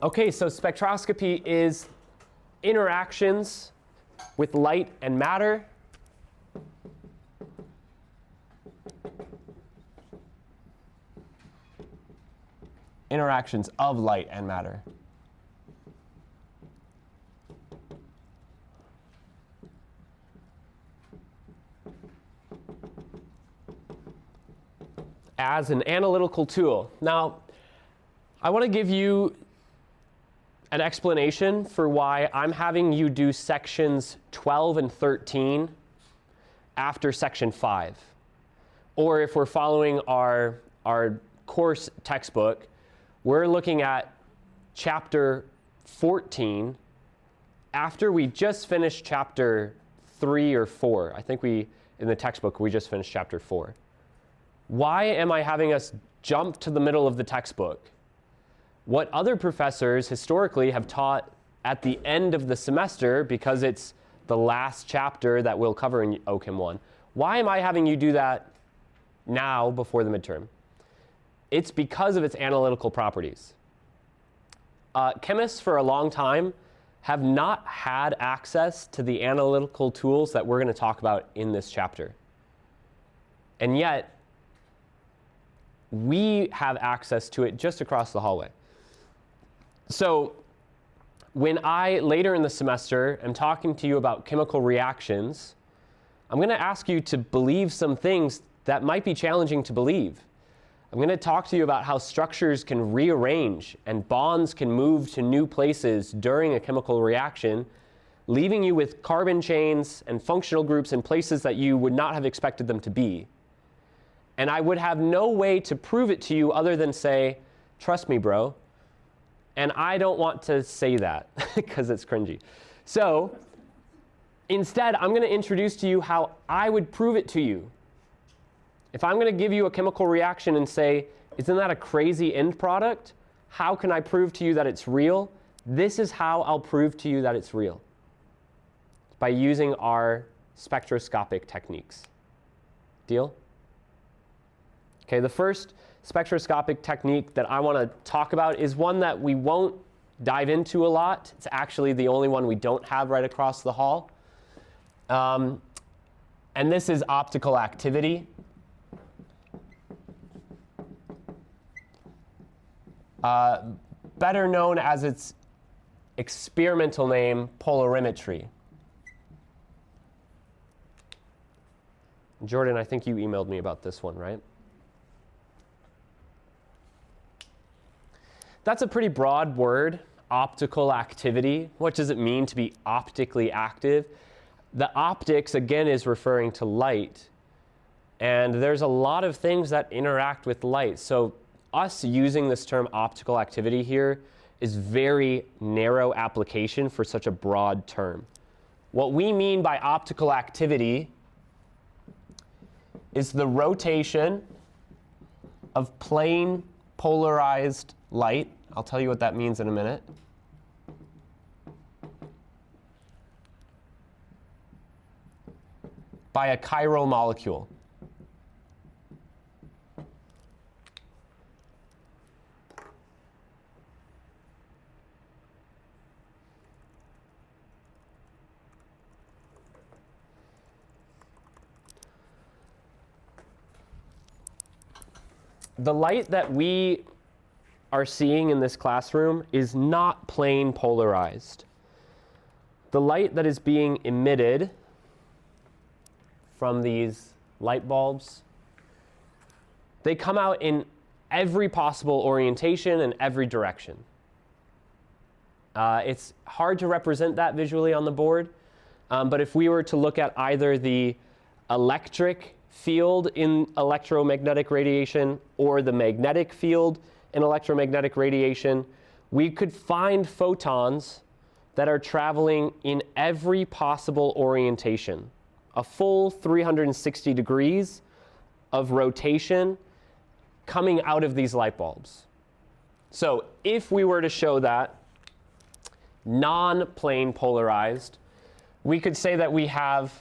Okay, so spectroscopy is interactions with light and matter. Interactions of light and matter. As an analytical tool. Now, I want to give you an explanation for why I'm having you do sections 12 and 13 after section 5. Or if we're following our course textbook, we're looking at chapter 14 after we just finished chapter 3 or 4. I think in the textbook, we just finished chapter 4. Why am I having us jump to the middle of the textbook? What other professors historically have taught at the end of the semester, because it's the last chapter that we'll cover in OChem 1. Why am I having you do that now before the midterm? It's because of its analytical properties. Chemists for a long time have not had access to the analytical tools that we're going to talk about in this chapter. And yet, we have access to it just across the hallway. So when I, later in the semester, am talking to you about chemical reactions, I'm going to ask you to believe some things that might be challenging to believe. I'm going to talk to you about how structures can rearrange and bonds can move to new places during a chemical reaction, leaving you with carbon chains and functional groups in places that you would not have expected them to be. And I would have no way to prove it to you other than say, trust me, bro. And I don't want to say that because it's cringy. So instead, I'm going to introduce to you how I would prove it to you. If I'm going to give you a chemical reaction and say, isn't that a crazy end product? How can I prove to you that it's real? This is how I'll prove to you that it's real. By using our spectroscopic techniques. Deal? Okay, the first spectroscopic technique that I want to talk about is one that we won't dive into a lot. It's actually the only one we don't have right across the hall. And this is optical activity. Better known as its experimental name, polarimetry. Jordan, I think you emailed me about this one, right? That's a pretty broad word, optical activity. What does it mean to be optically active? The optics, again, is referring to light. And there's a lot of things that interact with light. So us using this term optical activity here is very narrow application for such a broad term. What we mean by optical activity is the rotation of plane polarized light. I'll tell you what that means in a minute. By a chiral molecule. The light that we are seeing in this classroom is not plane polarized. The light that is being emitted from these light bulbs, they come out in every possible orientation and every direction. It's hard to represent that visually on the board, but if we were to look at either the electric field in electromagnetic radiation or the magnetic field in electromagnetic radiation, we could find photons that are traveling in every possible orientation, a full 360 degrees of rotation coming out of these light bulbs. So if we were to show that non-plane polarized, we could say that we have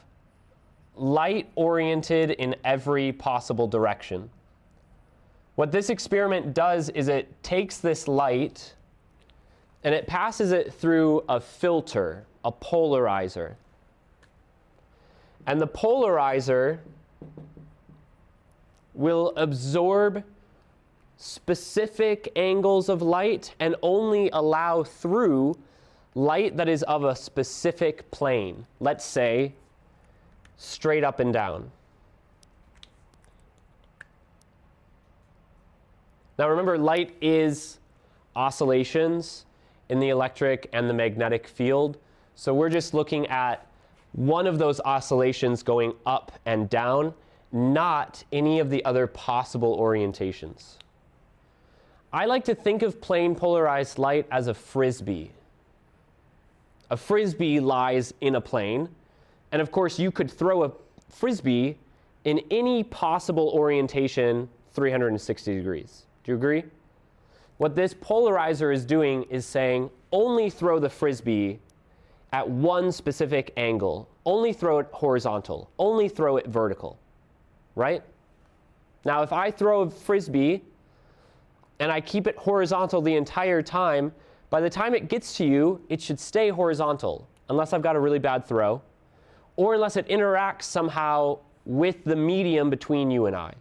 light oriented in every possible direction. What this experiment does is it takes this light and it passes it through a filter, a polarizer. And the polarizer will absorb specific angles of light and only allow through light that is of a specific plane. Let's say straight up and down. Now remember, light is oscillations in the electric and the magnetic field. So we're just looking at one of those oscillations going up and down, not any of the other possible orientations. I like to think of plane polarized light as a frisbee. A frisbee lies in a plane, and of course you could throw a frisbee in any possible orientation 360 degrees. Do you agree? What this polarizer is doing is saying only throw the frisbee at one specific angle. Only throw it horizontal. Only throw it vertical. Right? Now if I throw a frisbee and I keep it horizontal the entire time, by the time it gets to you, it should stay horizontal, unless I've got a really bad throw, or unless it interacts somehow with the medium between you and I.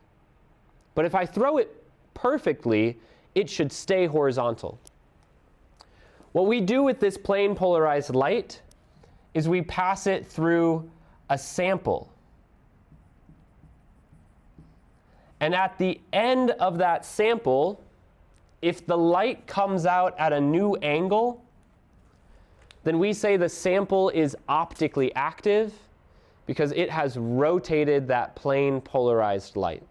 But if I throw it perfectly, it should stay horizontal. What we do with this plane polarized light is we pass it through a sample. And at the end of that sample, if the light comes out at a new angle, then we say the sample is optically active because it has rotated that plane polarized light.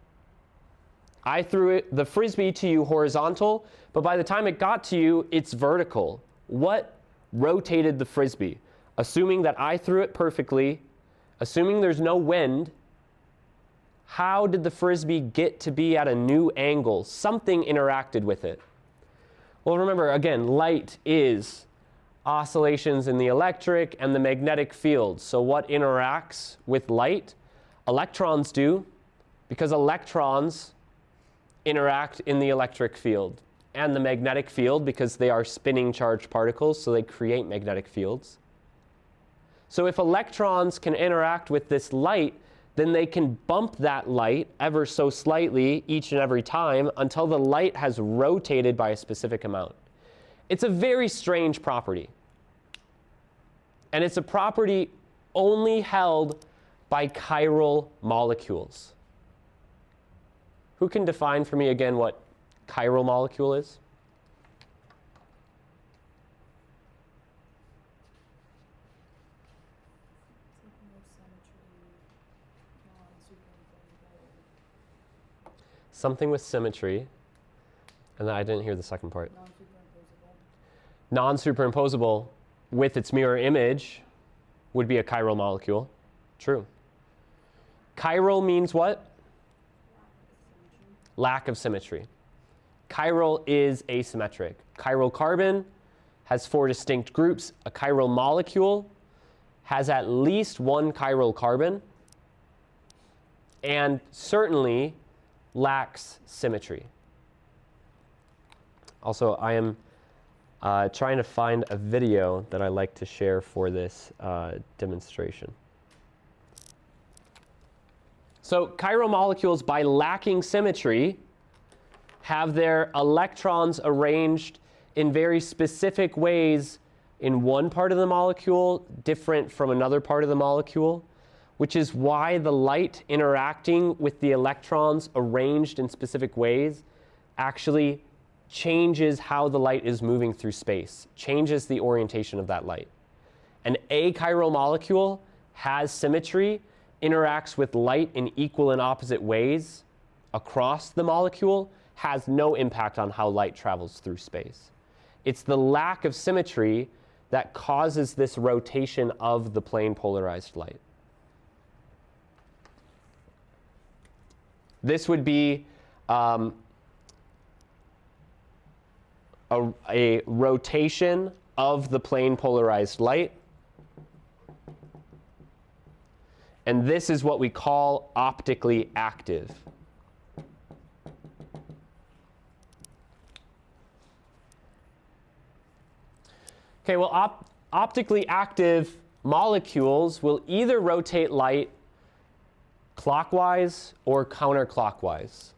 I threw the frisbee to you horizontal, but by the time it got to you, it's vertical. What rotated the frisbee? Assuming that I threw it perfectly, assuming there's no wind, how did the frisbee get to be at a new angle? Something interacted with it. Well, remember, again, light is oscillations in the electric and the magnetic field. So what interacts with light? Electrons do, because electrons interact in the electric field and the magnetic field because they are spinning charged particles, so they create magnetic fields. So if electrons can interact with this light, then they can bump that light ever so slightly each and every time until the light has rotated by a specific amount. It's a very strange property. And it's a property only held by chiral molecules. Who can define for me again what chiral molecule is? Something with symmetry. And then I didn't hear the second part. Non-superimposable with its mirror image would be a chiral molecule. True. Chiral means what? Lack of symmetry. Chiral is asymmetric. Chiral carbon has 4 distinct groups. A chiral molecule has at least one chiral carbon and certainly lacks symmetry. Also, I am trying to find a video that I like to share for this demonstration. So chiral molecules, by lacking symmetry, have their electrons arranged in very specific ways in one part of the molecule, different from another part of the molecule, which is why the light interacting with the electrons arranged in specific ways actually changes how the light is moving through space, changes the orientation of that light. An achiral molecule has symmetry, interacts with light in equal and opposite ways across the molecule, has no impact on how light travels through space. It's the lack of symmetry that causes this rotation of the plane polarized light. This would be a rotation of the plane polarized light. And this is what we call optically active. Okay, well, optically active molecules will either rotate light clockwise or counterclockwise.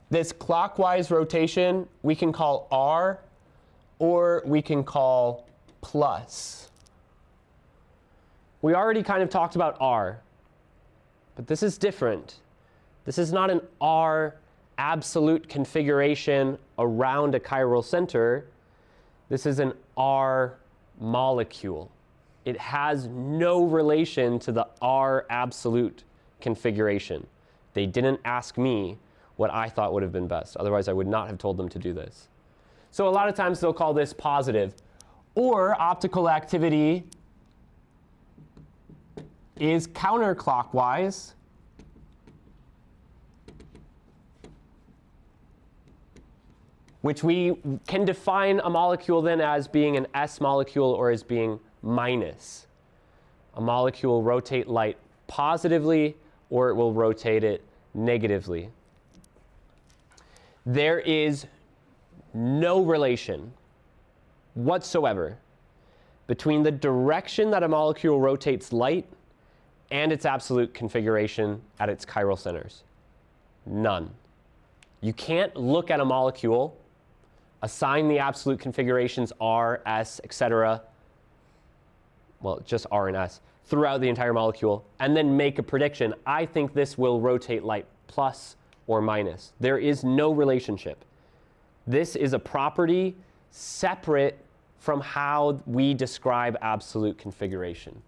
This clockwise rotation we can call R, or we can call plus. We already kind of talked about R, but this is different. This is not an R absolute configuration around a chiral center. This is an R molecule. It has no relation to the R absolute configuration. They didn't ask me what I thought would have been best. Otherwise, I would not have told them to do this. So a lot of times they'll call this positive. Or optical activity is counterclockwise, which we can define a molecule then as being an S molecule or as being minus. A molecule will rotate light positively or it will rotate it negatively. There is no relation whatsoever between the direction that a molecule rotates light and its absolute configuration at its chiral centers. None. You can't look at a molecule, assign the absolute configurations R, S, etc., well, just R and S, throughout the entire molecule, and then make a prediction. I think this will rotate light plus or minus. There is no relationship. This is a property separate from how we describe absolute configuration.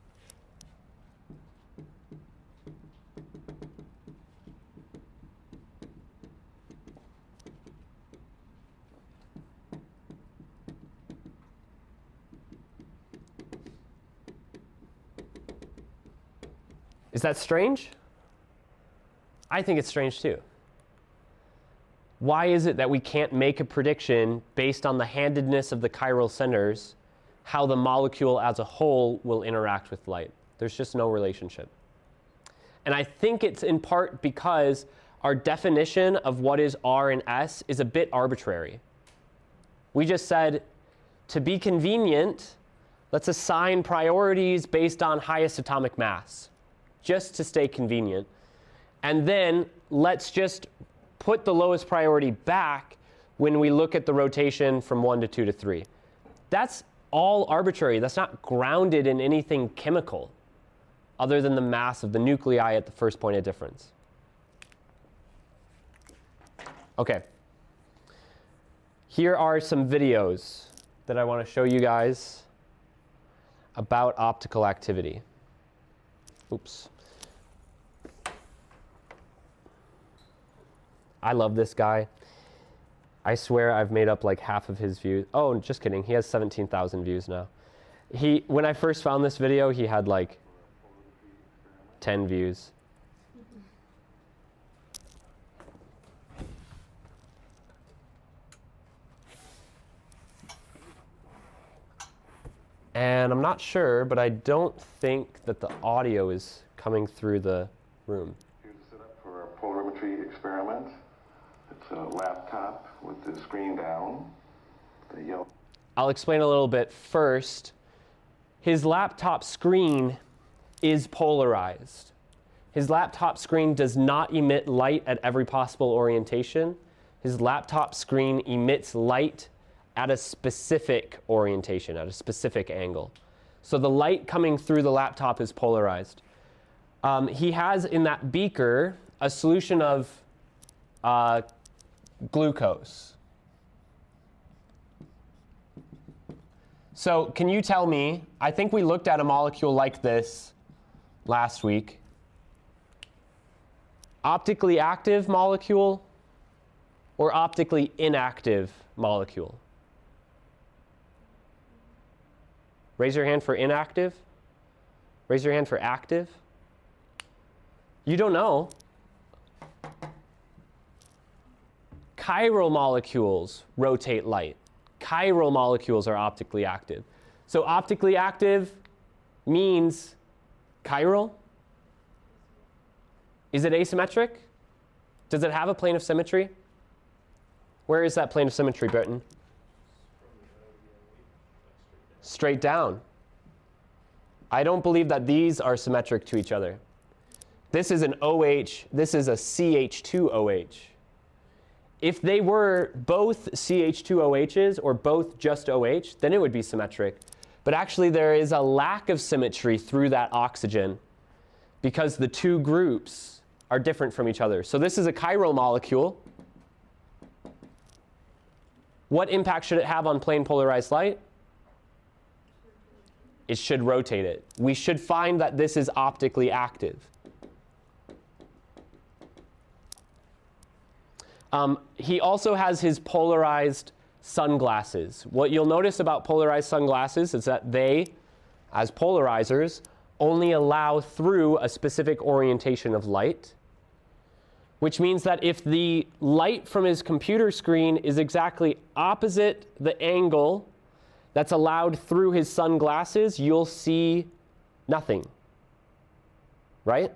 Is that strange? I think it's strange too. Why is it that we can't make a prediction based on the handedness of the chiral centers how the molecule as a whole will interact with light? There's just no relationship. And I think it's in part because our definition of what is R and S is a bit arbitrary. We just said, to be convenient, let's assign priorities based on highest atomic mass, just to stay convenient. And then let's just put the lowest priority back when we look at the rotation from 1 to 2 to 3. That's all arbitrary. That's not grounded in anything chemical other than the mass of the nuclei at the first point of difference. Okay. Here are some videos that I want to show you guys about optical activity. Oops. I love this guy. I swear I've made up like half of his views. Oh, just kidding. He has 17,000 views now. When I first found this video, he had like 10 views. And I'm not sure, but I don't think that the audio is coming through the room. Here's a setup for a polarimetry experiment. It's a laptop with the screen down. The yellow. I'll explain a little bit first. His laptop screen is polarized. His laptop screen does not emit light at every possible orientation. His laptop screen emits light at a specific orientation, at a specific angle. So the light coming through the laptop is polarized. He has in that beaker a solution of glucose. So can you tell me, I think we looked at a molecule like this last week. Optically active molecule or optically inactive molecule? Raise your hand for inactive. Raise your hand for active. You don't know. Chiral molecules rotate light. Chiral molecules are optically active. So optically active means chiral. Is it asymmetric? Does it have a plane of symmetry? Where is that plane of symmetry, Britton? Straight down. I don't believe that these are symmetric to each other. This is an OH, this is a CH2OH. If they were both CH2OHs or both just OH, then it would be symmetric. But actually there is a lack of symmetry through that oxygen because the two groups are different from each other. So this is a chiral molecule. What impact should it have on plane polarized light? It should rotate it. We should find that this is optically active. He also has his polarized sunglasses. What you'll notice about polarized sunglasses is that they, as polarizers, only allow through a specific orientation of light, which means that if the light from his computer screen is exactly opposite the angle that's allowed through his sunglasses, you'll see nothing, right?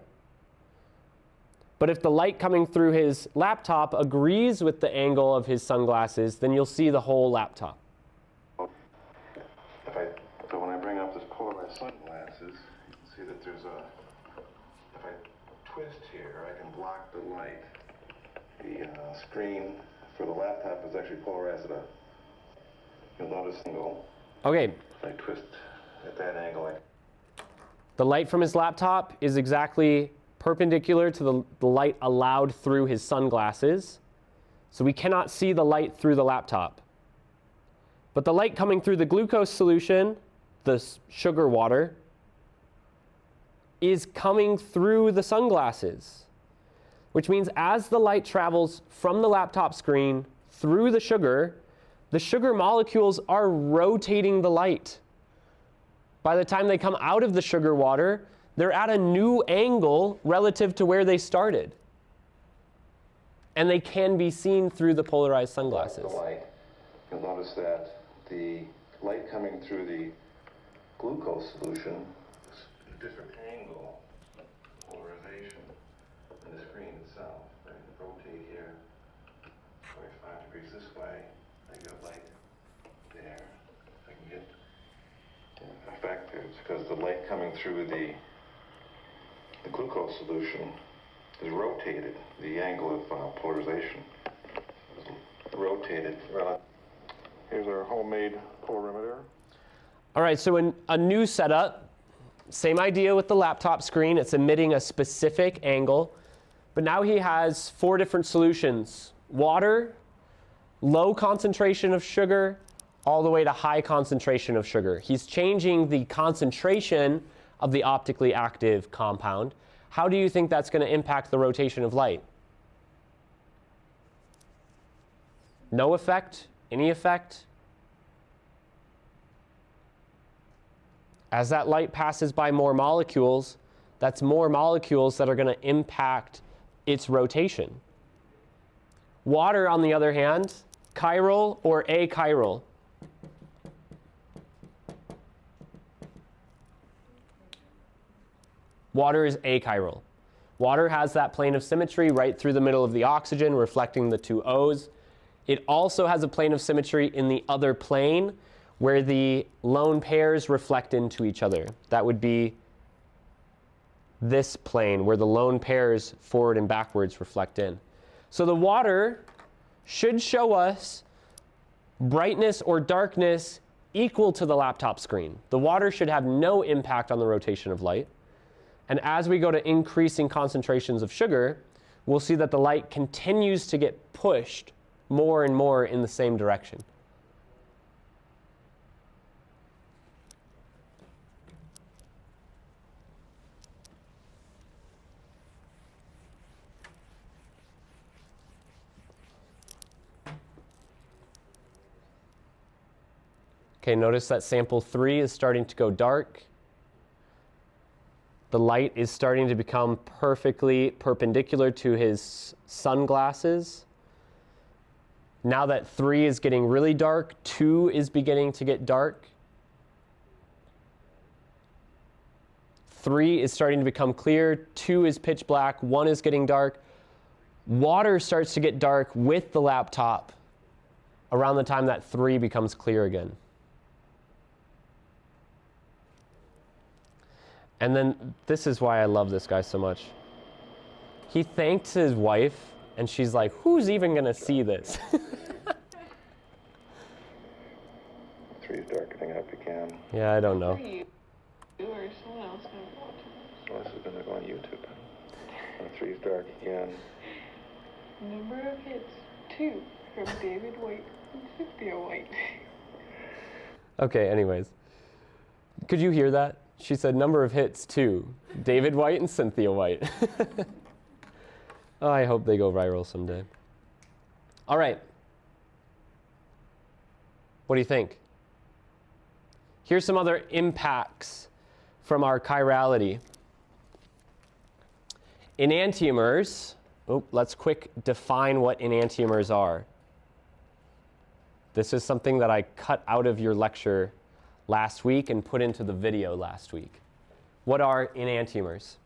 But if the light coming through his laptop agrees with the angle of his sunglasses, then you'll see the whole laptop. So when I bring up this polarized sunglasses, you can see that there's if I twist here, I can block the light. The screen for the laptop is actually polarized at you'll notice angle. Okay. If I twist at that angle, The light from his laptop is exactly perpendicular to the light allowed through his sunglasses. So we cannot see the light through the laptop. But the light coming through the glucose solution, the sugar water, is coming through the sunglasses, which means as the light travels from the laptop screen through the sugar molecules are rotating the light. By the time they come out of the sugar water, they're at a new angle relative to where they started. And they can be seen through the polarized sunglasses. The light, you'll notice that the light coming through the glucose solution is a different angle, polarization, in the screen itself. I can rotate here 45 degrees this way. I get light there. I can get effect there. It's because the light coming through the glucose solution is rotated. The angle of polarization is rotated. Here's our homemade polarimeter. All right, so in a new setup, same idea with the laptop screen. It's emitting a specific angle. But now he has 4 different solutions. Water, low concentration of sugar, all the way to high concentration of sugar. He's changing the concentration of the optically active compound. How do you think that's going to impact the rotation of light? No effect? Any effect? As that light passes by more molecules, that's more molecules that are going to impact its rotation. Water, on the other hand, chiral or achiral? Water is achiral. Water has that plane of symmetry right through the middle of the oxygen, reflecting the 2 O's. It also has a plane of symmetry in the other plane, where the lone pairs reflect into each other. That would be this plane, where the lone pairs forward and backwards reflect in. So the water should show us brightness or darkness equal to the laptop screen. The water should have no impact on the rotation of light. And as we go to increasing concentrations of sugar, we'll see that the light continues to get pushed more and more in the same direction. Okay, notice that sample 3 is starting to go dark. The light is starting to become perfectly perpendicular to his sunglasses. Now that 3 is getting really dark, 2 is beginning to get dark. 3 is starting to become clear, 2 is pitch black, 1 is getting dark. Water starts to get dark with the laptop around the time that 3 becomes clear again. And then this is why I love this guy so much. He thanked his wife, and she's like, who's even going to see this? 3 is darkening up again. Yeah, I don't know. You or someone else going to watch it? Well, this is going to go on YouTube. 3 is dark again. Number of hits, 2 from David White and Cynthia White. Okay, anyways. Could you hear that? She said number of hits, 2. David White and Cynthia White. Oh, I hope they go viral someday. All right. What do you think? Here's some other impacts from our chirality. Enantiomers, let's quick define what enantiomers are. This is something that I cut out of your lecture last week and put into the video last week. What are enantiomers?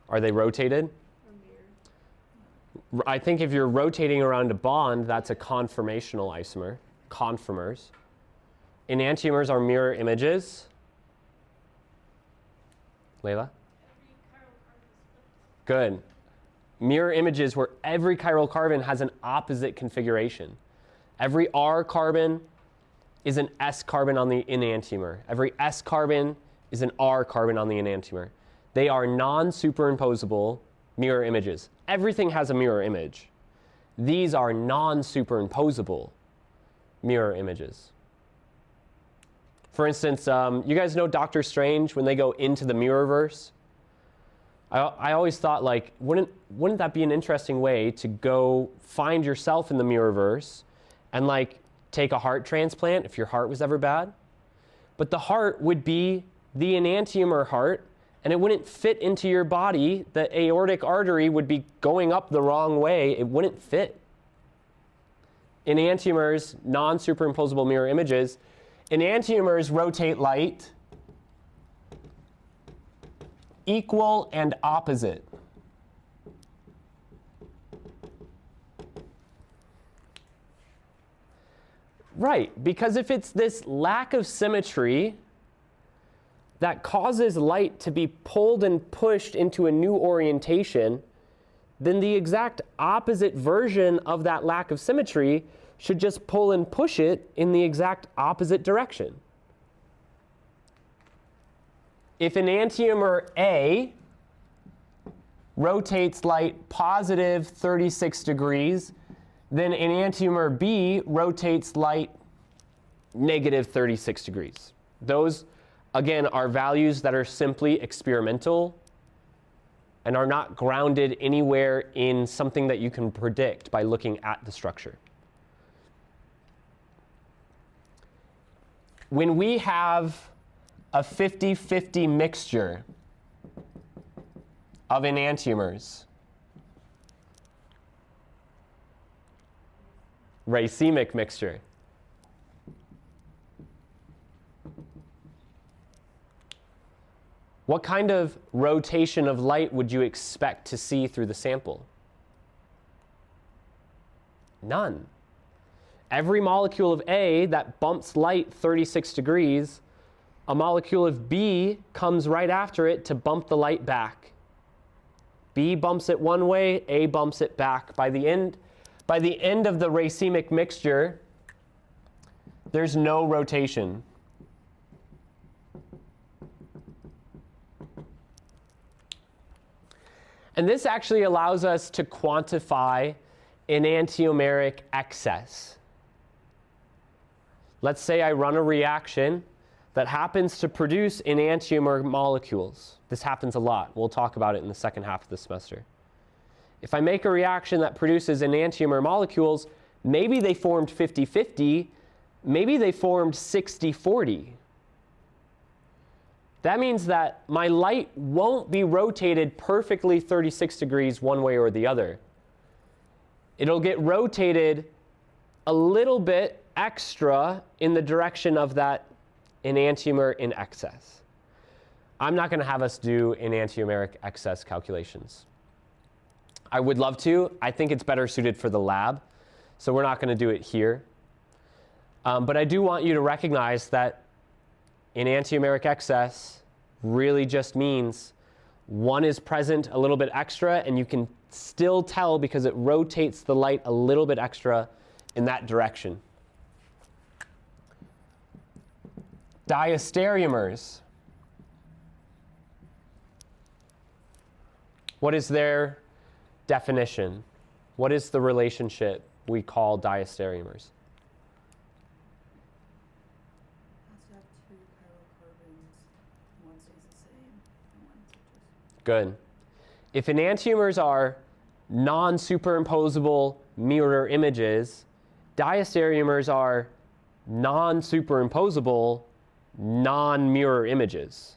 Are they rotated? I think if you're rotating around a bond, that's a conformational isomer, conformers. Enantiomers are mirror images. Layla? Good. Mirror images where every chiral carbon has an opposite configuration. Every R carbon is an S carbon on the enantiomer. Every S carbon is an R carbon on the enantiomer. They are non-superimposable mirror images. Everything has a mirror image. These are non-superimposable mirror images. For instance, you guys know Doctor Strange when they go into the Mirrorverse? I always thought, like, wouldn't that be an interesting way to go find yourself in the Mirrorverse and, like, take a heart transplant if your heart was ever bad? But the heart would be the enantiomer heart, and it wouldn't fit into your body. The aortic artery would be going up the wrong way. It wouldn't fit. Enantiomers, non-superimposable mirror images. Enantiomers rotate light equal and opposite. Right, because if it's this lack of symmetry that causes light to be pulled and pushed into a new orientation, then the exact opposite version of that lack of symmetry should just pull and push it in the exact opposite direction. If enantiomer A rotates light positive 36 degrees, then enantiomer B rotates light negative 36 degrees. Those, again, are values that are simply experimental and are not grounded anywhere in something that you can predict by looking at the structure. When we have a 50-50 mixture of enantiomers, racemic mixture, what kind of rotation of light would you expect to see through the sample? None. Every molecule of A that bumps light 36 degrees, a molecule of B comes right after it to bump the light back. B bumps it one way, A bumps it back. By the end of the racemic mixture, there's no rotation. And this actually allows us to quantify enantiomeric excess. Let's say I run a reaction that happens to produce enantiomer molecules. This happens a lot. We'll talk about it in the second half of the semester. If I make a reaction that produces enantiomer molecules, maybe they formed 50-50, maybe they formed 60-40. that means that my light won't be rotated perfectly 36 degrees one way or the other. It'll get rotated a little bit extra in the direction of that enantiomer in excess. I'm not going to have us do enantiomeric excess calculations. I would love to. I think it's better suited for the lab, so we're not going to do it here. But I do want you to recognize that enantiomeric excess really just means one is present a little bit extra, and you can still tell because it rotates the light a little bit extra in that direction. Diastereomers. What is their definition? What is the relationship we call diastereomers? Has to have two chiral carbons. One stays the same, and one switches. Good. If enantiomers are non-superimposable mirror images, diastereomers are non-superimposable non-mirror images.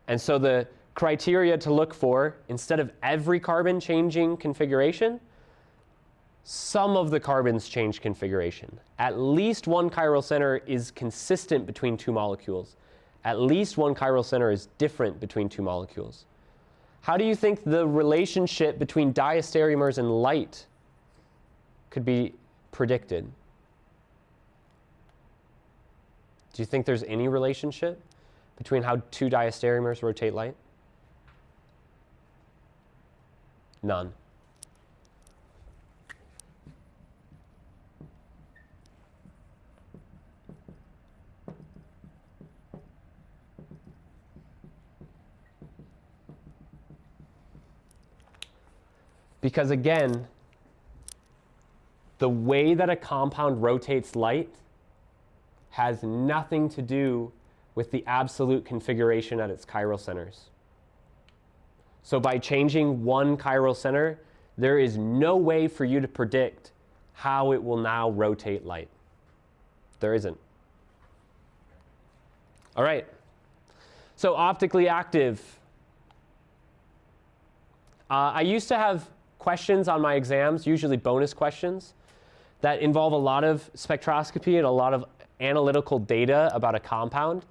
And so the criteria to look for, instead of every carbon changing configuration, some of the carbons change configuration. At least one chiral center is consistent between two molecules. At least one chiral center is different between two molecules. How do you think the relationship between diastereomers and light could be predicted? Do you think there's any relationship between how two diastereomers rotate light? None. Because again, the way that a compound rotates light has nothing to do with the absolute configuration at its chiral centers. So by changing one chiral center, there is no way for you to predict how it will now rotate light. There isn't. All right. So optically active. I used to have questions on my exams, usually bonus questions, that involve a lot of spectroscopy and a lot of analytical data about a compound.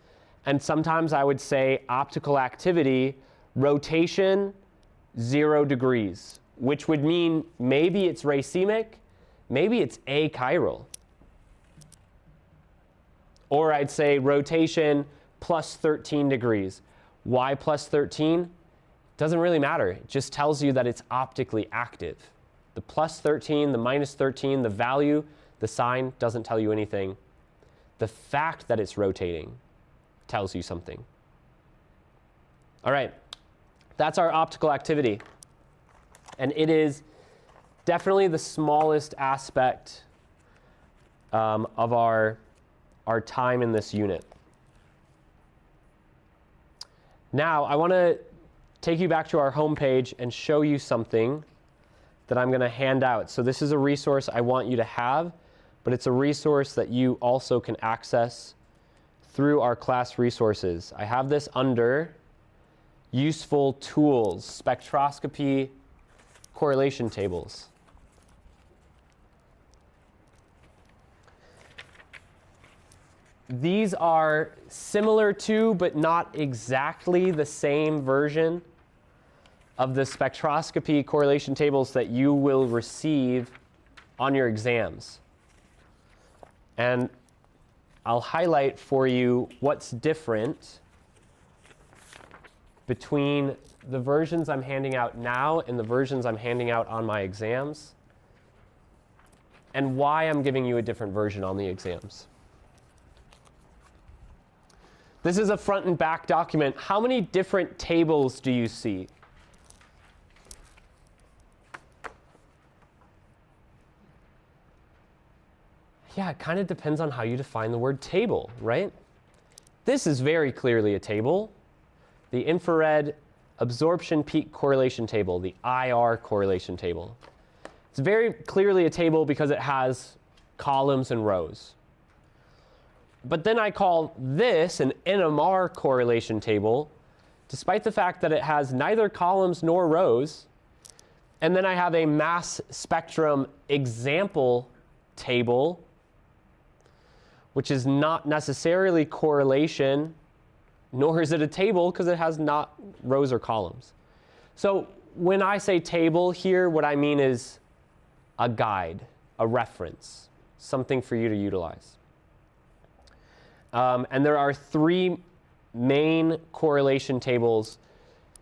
And sometimes I would say optical activity, rotation, 0 degrees, which would mean maybe it's racemic, maybe it's achiral. Or I'd say rotation plus 13 degrees. Why plus 13? Doesn't really matter. It just tells you that it's optically active. The plus 13, the minus 13, the value, the sign doesn't tell you anything. The fact that it's rotating tells you something. All right, that's our optical activity. And it is definitely the smallest aspect of our time in this unit. Now, I want to take you back to our home page and show you something that I'm going to hand out. So this is a resource I want you to have, but it's a resource that you also can access through our class resources. I have this under useful tools, spectroscopy correlation tables. These are similar to, but not exactly the same version of the spectroscopy correlation tables that you will receive on your exams. And I'll highlight for you what's different between the versions I'm handing out now and the versions I'm handing out on my exams, and why I'm giving you a different version on the exams. This is a front and back document. How many different tables do you see? Yeah, it kind of depends on how you define the word table, right? This is very clearly a table. The infrared absorption peak correlation table, the IR correlation table. It's very clearly a table because it has columns and rows. But then I call this an NMR correlation table, despite the fact that it has neither columns nor rows. And then I have a mass spectrum example table, which is not necessarily correlation, nor is it a table because it has not rows or columns. So when I say table here, what I mean is a guide, a reference, something for you to utilize. And there are three main correlation tables,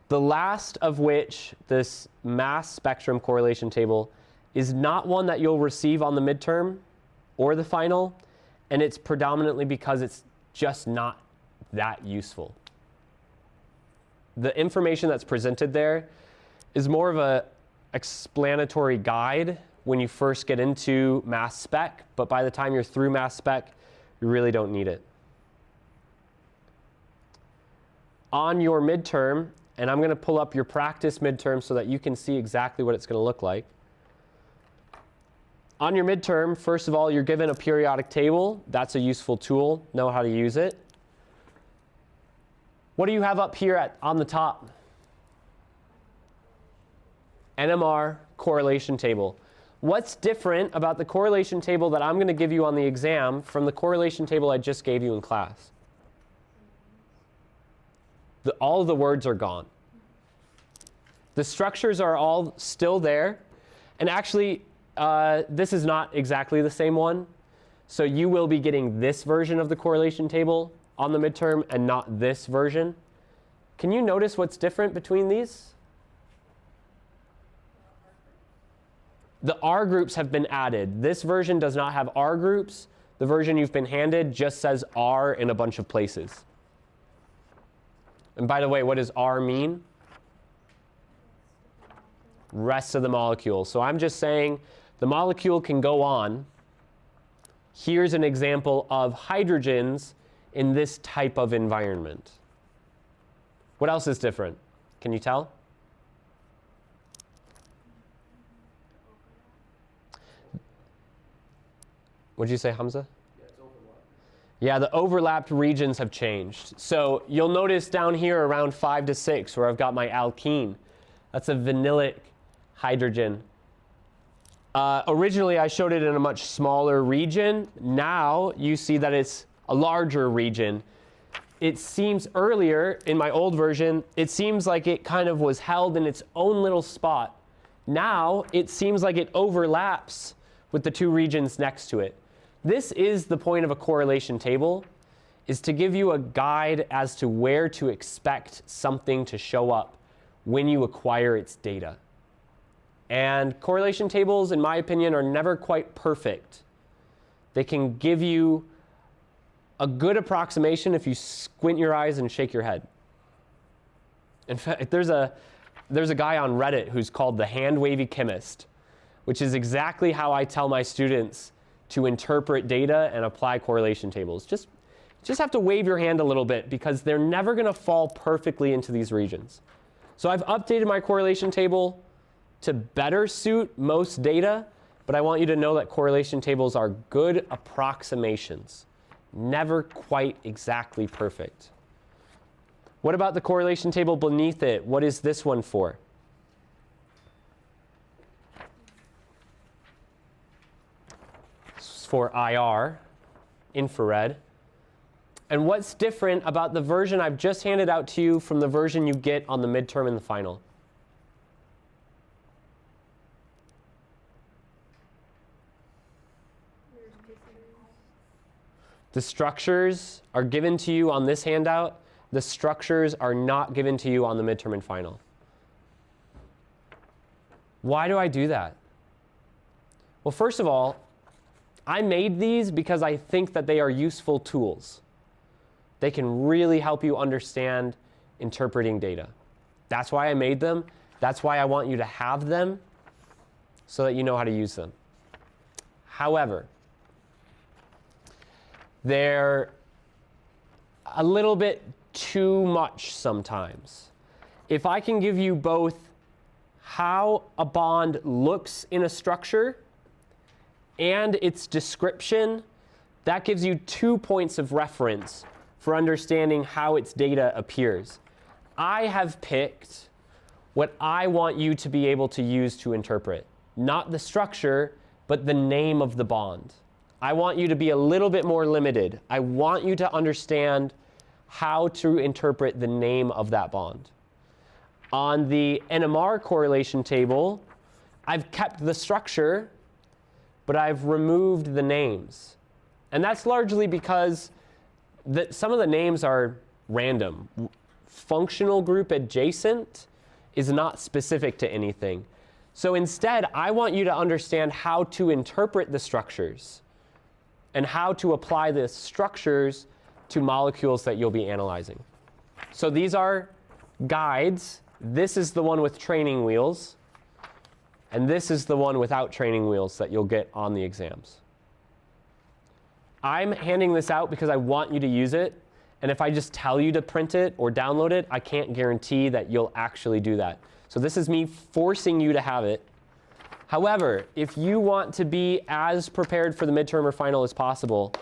the last of which, this mass spectrum correlation table, is not one that you'll receive on the midterm or the final, and it's predominantly because it's just not that useful. The information that's presented there is more of a explanatory guide when you first get into mass spec, but by the time you're through mass spec, you really don't need it. On your midterm, and I'm going to pull up your practice midterm so that you can see exactly what it's going to look like. On your midterm, first of all, you're given a periodic table. That's a useful tool. Know how to use it. What do you have up here on the top? NMR correlation table. What's different about the correlation table that I'm going to give you on the exam from the correlation table I just gave you in class? All of the words are gone. The structures are all still there. And actually, this is not exactly the same one. So you will be getting this version of the correlation table on the midterm and not this version. Can you notice what's different between these? The R groups have been added. This version does not have R groups. The version you've been handed just says R in a bunch of places. And by the way, what does R mean? Rest of the molecule. So I'm just saying the molecule can go on. Here's an example of hydrogens in this type of environment. What else is different? Can you tell? What'd you say, Hamza? Yeah, the overlapped regions have changed. So you'll notice down here around 5 to 6 where I've got my alkene. That's a vanillic hydrogen. Originally I showed it in a much smaller region. Now you see that it's a larger region. It seems earlier in my old version, it seems like it kind of was held in its own little spot. Now it seems like it overlaps with the two regions next to it. This is the point of a correlation table, is to give you a guide as to where to expect something to show up when you acquire its data. And correlation tables, in my opinion, are never quite perfect. They can give you a good approximation if you squint your eyes and shake your head. In fact, there's a guy on Reddit who's called the hand-wavy chemist, which is exactly how I tell my students to interpret data and apply correlation tables. Just have to wave your hand a little bit because they're never going to fall perfectly into these regions. So I've updated my correlation table to better suit most data, but I want you to know that correlation tables are good approximations, never quite exactly perfect. What about the correlation table beneath it? What is this one for? For IR, infrared. And what's different about the version I've just handed out to you from the version you get on the midterm and the final? The structures are given to you on this handout. The structures are not given to you on the midterm and final. Why do I do that? Well, first of all, I made these because I think that they are useful tools. They can really help you understand interpreting data. That's why I made them. That's why I want you to have them so that you know how to use them. However, they're a little bit too much sometimes. If I can give you both how a bond looks in a structure and its description, that gives you 2 points of reference for understanding how its data appears. I have picked what I want you to be able to use to interpret. Not the structure, but the name of the bond. I want you to be a little bit more limited. I want you to understand how to interpret the name of that bond. On the NMR correlation table, I've kept the structure, but I've removed the names. And that's largely because some of the names are random. Functional group adjacent is not specific to anything. So instead, I want you to understand how to interpret the structures and how to apply the structures to molecules that you'll be analyzing. So these are guides. This is the one with training wheels. And this is the one without training wheels that you'll get on the exams. I'm handing this out because I want you to use it. And if I just tell you to print it or download it, I can't guarantee that you'll actually do that. So this is me forcing you to have it. However, if you want to be as prepared for the midterm or final as possible,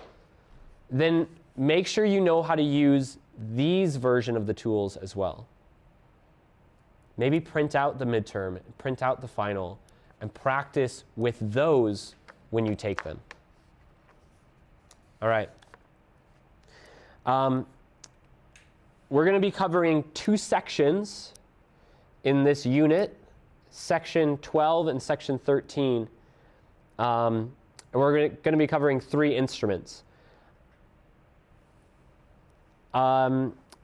then make sure you know how to use these version of the tools as well. Maybe print out the midterm, print out the final, and practice with those when you take them. All right. We're going to be covering 2 sections in this unit, section 12 and section 13. And we're going to be covering 3 instruments.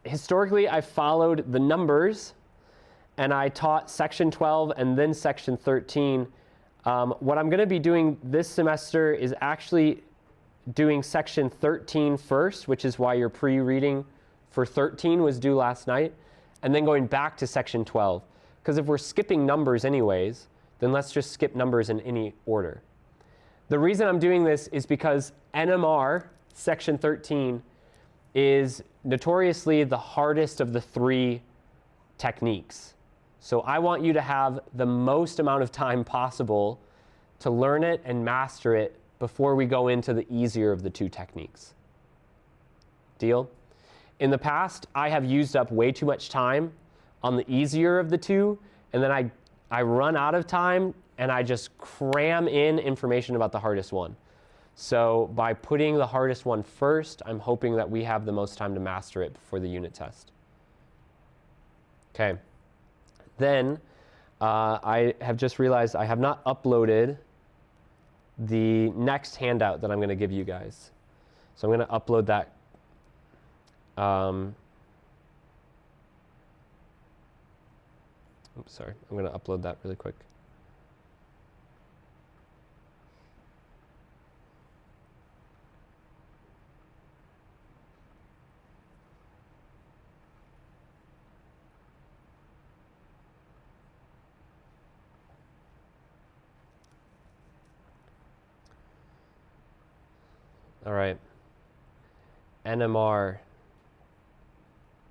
Historically, I followed the numbers, and I taught section 12 and then section 13. What I'm going to be doing this semester is actually doing section 13 first, which is why your pre-reading for 13 was due last night, and then going back to section 12. Because if we're skipping numbers anyways, then let's just skip numbers in any order. The reason I'm doing this is because NMR, section 13, is notoriously the hardest of the 3 techniques. So I want you to have the most amount of time possible to learn it and master it before we go into the easier of the 2 techniques. Deal? In the past, I have used up way too much time on the easier of the 2, and then I run out of time and I just cram in information about the hardest one. So by putting the hardest one first, I'm hoping that we have the most time to master it before the unit test. Okay. Then I have just realized I have not uploaded the next handout that I'm going to give you guys. So I'm going to upload that. Oops, sorry. I'm going to upload that really quick. All right. NMR,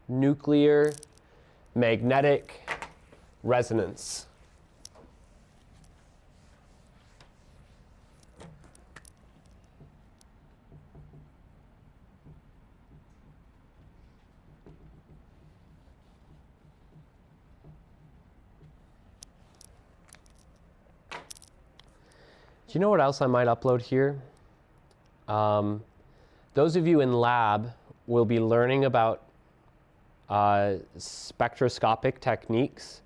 nuclear magnetic resonance. Do you know what else I might upload here? Those of you in lab will be learning about spectroscopic techniques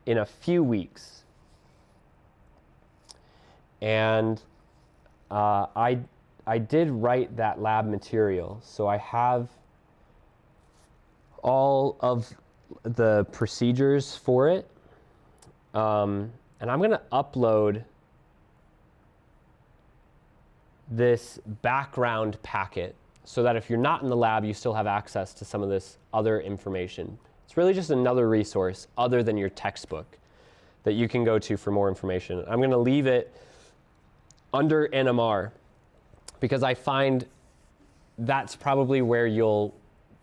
in a few weeks. And I did write that lab material, so I have all of the procedures for it. And I'm going to upload this background packet so that if you're not in the lab, you still have access to some of this other information. It's really just another resource other than your textbook that you can go to for more information. I'm going to leave it under NMR because I find that's probably where you'll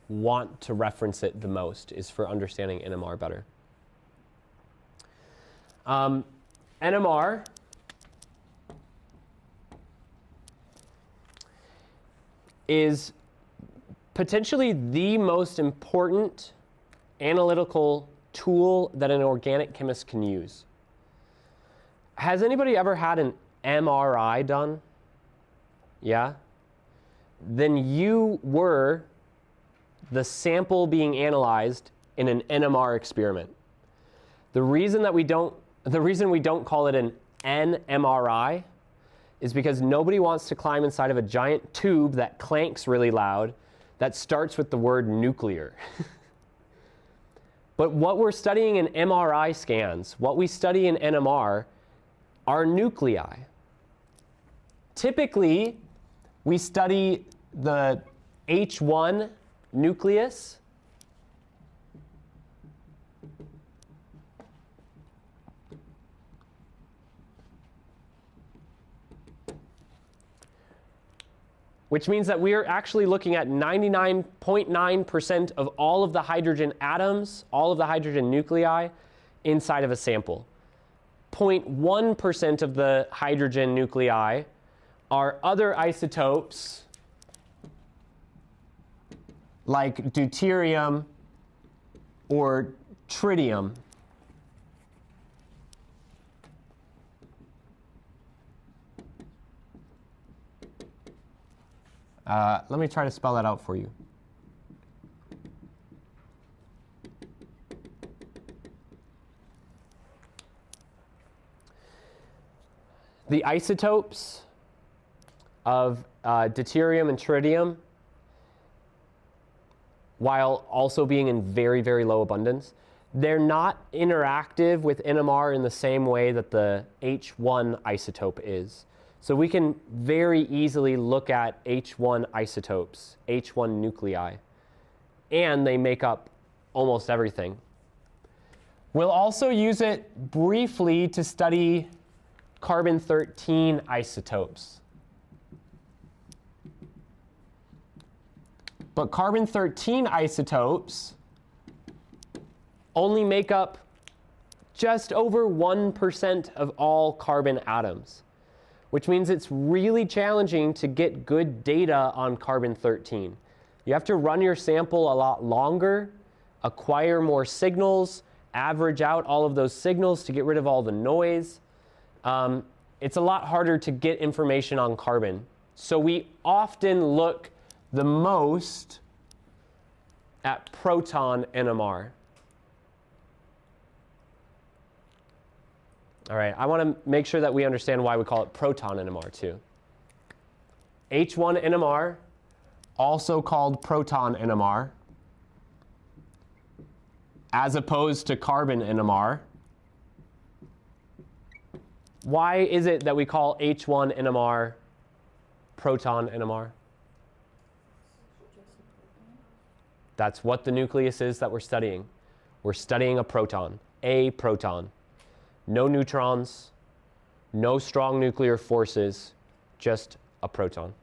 want to reference it the most, is for understanding NMR better. NMR is potentially the most important analytical tool that an organic chemist can use. Has anybody ever had an MRI done? Yeah? Then you were the sample being analyzed in an NMR experiment. The reason we don't call it an NMRI is because nobody wants to climb inside of a giant tube that clanks really loud that starts with the word nuclear. But what we're studying in MRI scans, what we study in NMR, are nuclei. Typically, we study the H1 nucleus, which means that we are actually looking at 99.9% of all of the hydrogen atoms, all of the hydrogen nuclei inside of a sample. 0.1% of the hydrogen nuclei are other isotopes like deuterium or tritium. Let me try to spell that out for you. The isotopes of deuterium and tritium, while also being in very, very low abundance, they're not interactive with NMR in the same way that the H1 isotope is. So we can very easily look at H1 isotopes, H1 nuclei, and they make up almost everything. We'll also use it briefly to study carbon-13 isotopes. But carbon-13 isotopes only make up just over 1% of all carbon atoms, which means it's really challenging to get good data on carbon-13. You have to run your sample a lot longer, acquire more signals, average out all of those signals to get rid of all the noise. It's a lot harder to get information on carbon. So we often look the most at proton NMR. All right, I want to make sure that we understand why we call it proton NMR too. H1 NMR, also called proton NMR, as opposed to carbon NMR. Why is it that we call H1 NMR proton NMR? That's what the nucleus is that we're studying. We're studying a proton. No neutrons, no strong nuclear forces, just a proton.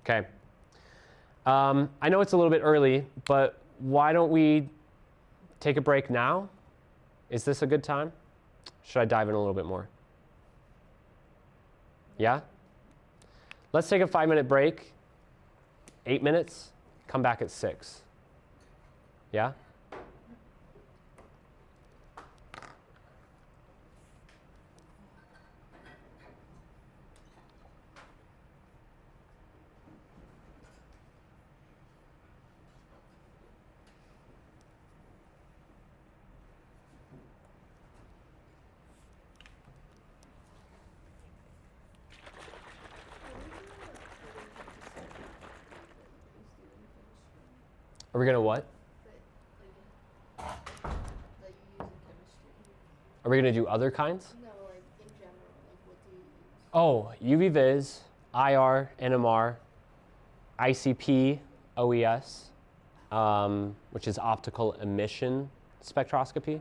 Okay. I know it's a little bit early, but why don't we take a break now? Is this a good time? Should I dive in a little bit more? Yeah? Let's take a 5-minute break, 8 minutes, come back at 6. Yeah? Are we gonna what? That you use in chemistry. Are we gonna do other kinds? No, like in general, like what do you use? Oh, UV vis, IR, NMR, ICP, OES, which is optical emission spectroscopy.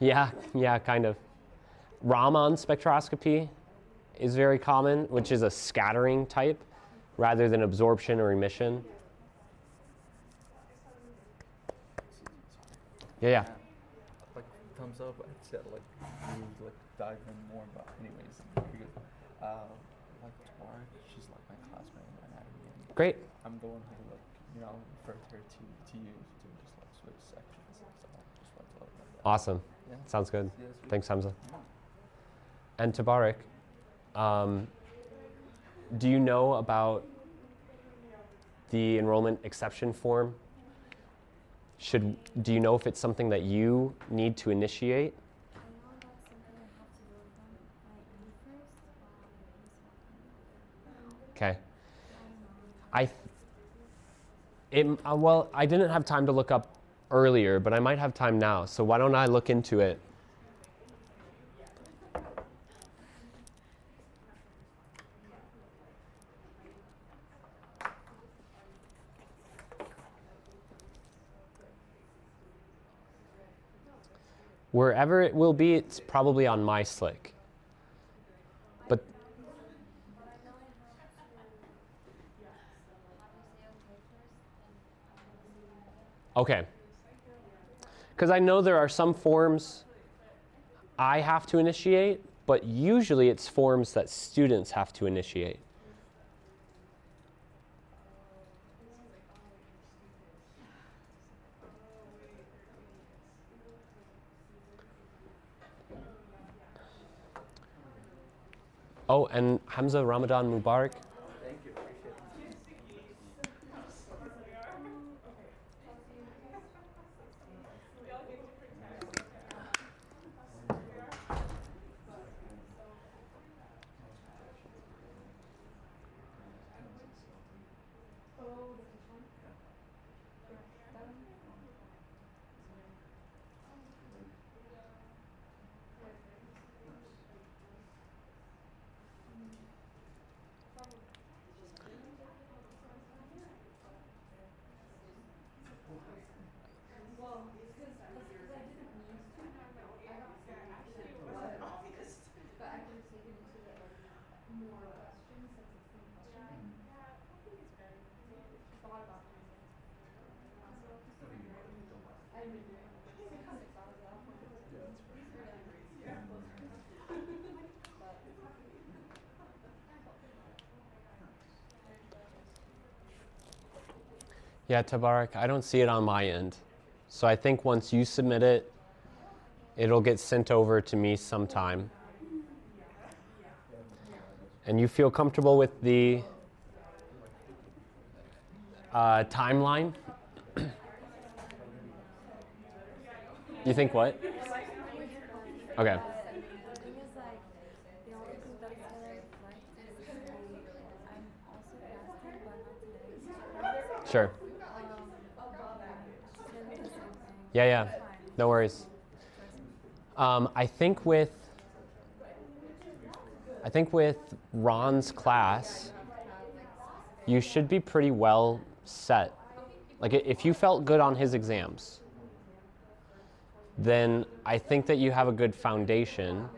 Yeah, kind of. Raman spectroscopy is very common, which is a scattering type rather than absorption or emission. Yeah. Like thumbs up. I said like you like dive in more, but anyways, because like Tabarak. She's like my classmate in anatomy, and Great. I'm the one who like referred her to you to just like switch sections. So just like to let her know that. Awesome. Yeah. Sounds good. Yeah, sweet. Thanks, Hamza. Yeah. And Tabarak, do you know about the enrollment exception form? Do you know if it's something that you need to initiate? I know that's something I have to do from my end first, but Okay. I don't know. Well, I didn't have time to look up earlier, but I might have time now. So why don't I look into it? Wherever it will be, it's probably on my Slick. But okay. Because I know there are some forms I have to initiate, but usually it's forms that students have to initiate. Oh, and Hamza, Ramadan Mubarak. Thank you. Appreciate it. Yeah, Tabarak, I don't see it on my end. So I think once you submit it, it'll get sent over to me sometime. And you feel comfortable with the timeline? You think what? Okay. The thing is, like, the only thing that is gonna reflect is I'm also fasting, but not today. Sure. Just gonna be the same thing. Yeah, yeah. Fine. No worries. I think with Ron's class, you should be pretty well set. Like if you felt good on his exams, then I think that you have a good foundation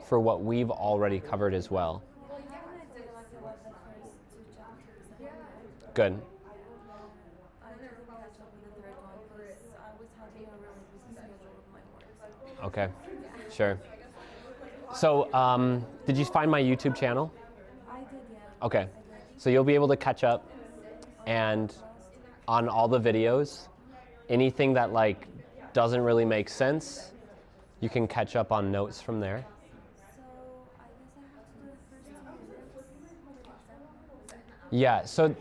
for what we've already covered as well. Well, I have an idea, like, about the first two chapters. I think Good. I didn't catch up with the third one because I was having a really busy schedule with my work. So. Okay. Sure. So, did you find my YouTube channel? I did, yeah. Okay. So you'll be able to catch up and on all the videos, anything that like doesn't really make sense, you can catch up on notes from there. So I guess I have to do the first 2 units. Yeah, so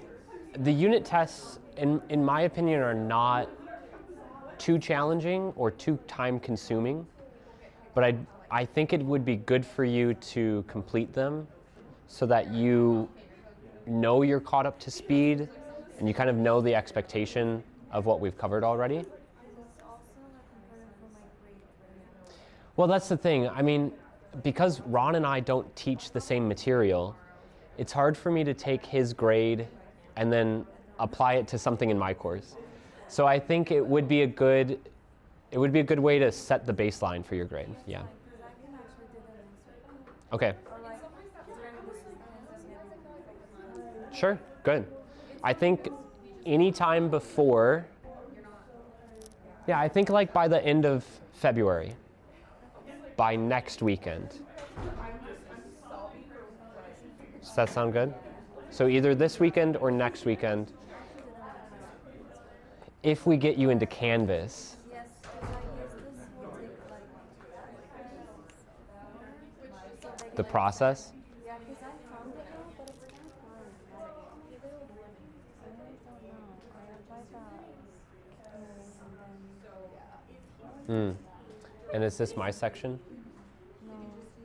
the unit tests, in my opinion, are not too challenging or too time consuming, but I think it would be good for you to complete them so that you know you're caught up to speed and you kind of know the expectation of what we've covered already. This is also like important for my grade, right? Well, that's the thing. I mean, because Ron and I don't teach the same material, it's hard for me to take his grade and then apply it to something in my course. So I think it would be a good way to set the baseline for your grade. Yeah. Because I can actually do them next week. Okay. Or like during this weekend. Sure. Good. I think anytime before, yeah, I think like by the end of February, by next weekend. Does that sound good? So either this weekend or next weekend, if we get you into Canvas. Yes, because I guess this will take like so they The can, process? yeah, because I found it now, but it's kind of hard. Like, I don't know. I applied that, and then And is this my section? no,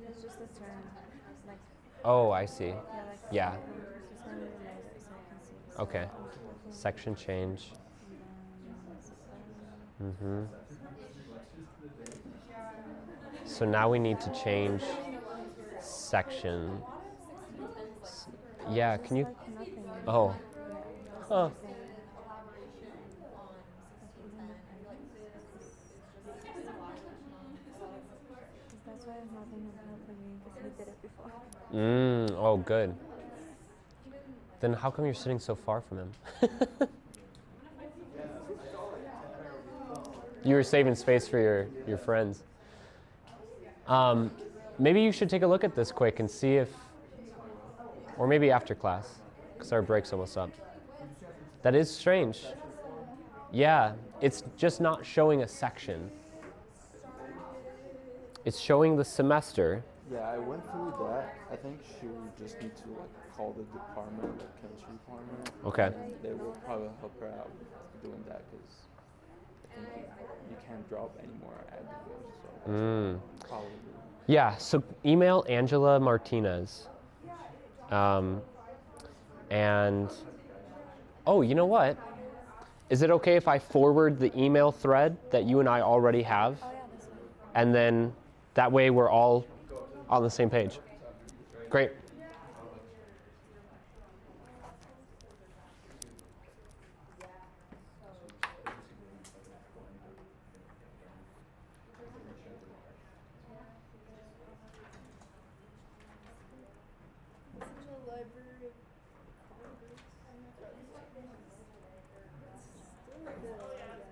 it's just a term. Like, Oh, I see. yeah, like Yeah. it's gonna be like so I can see. So Okay. I'm looking, Section change. and then So now we need to change section. Yeah, can you? like nothing. Oh. Huh. That's why I'm having him helping me because he did it before. Oh, good. Then how come you're sitting so far from him? You were saving space for your friends. Maybe you should take a look at this quick and see if, or maybe after class, because our break's almost up. That is strange. Yeah, it's just not showing a section. It's showing the semester. Yeah, I went through that. I think she would just need to like call the department, the chemistry department. Okay. And they will probably help her out with doing that because I think you can't drop anymore at the so probably. Yeah, so email Angela Martinez. And, oh, you know what? Is it okay if I forward the email thread that you and I already have? Oh yeah, this one. And then that way we're all on the same page. Great. The Library of Congress. Still good, I guess.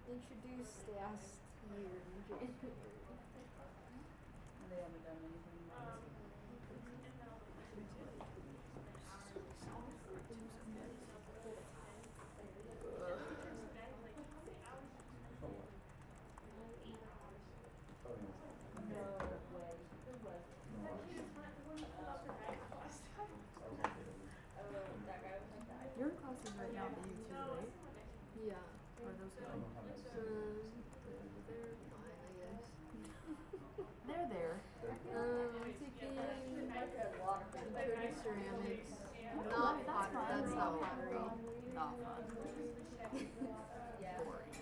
Introduced last year in January. They haven't done anything. Your class is right now at the U2, right? Yeah. Or those going? They're fine, I guess. They're there. I'm taking intro to ceramics. Oh, Not that's pottery. fun. That's not pottery. Not fun. Boring.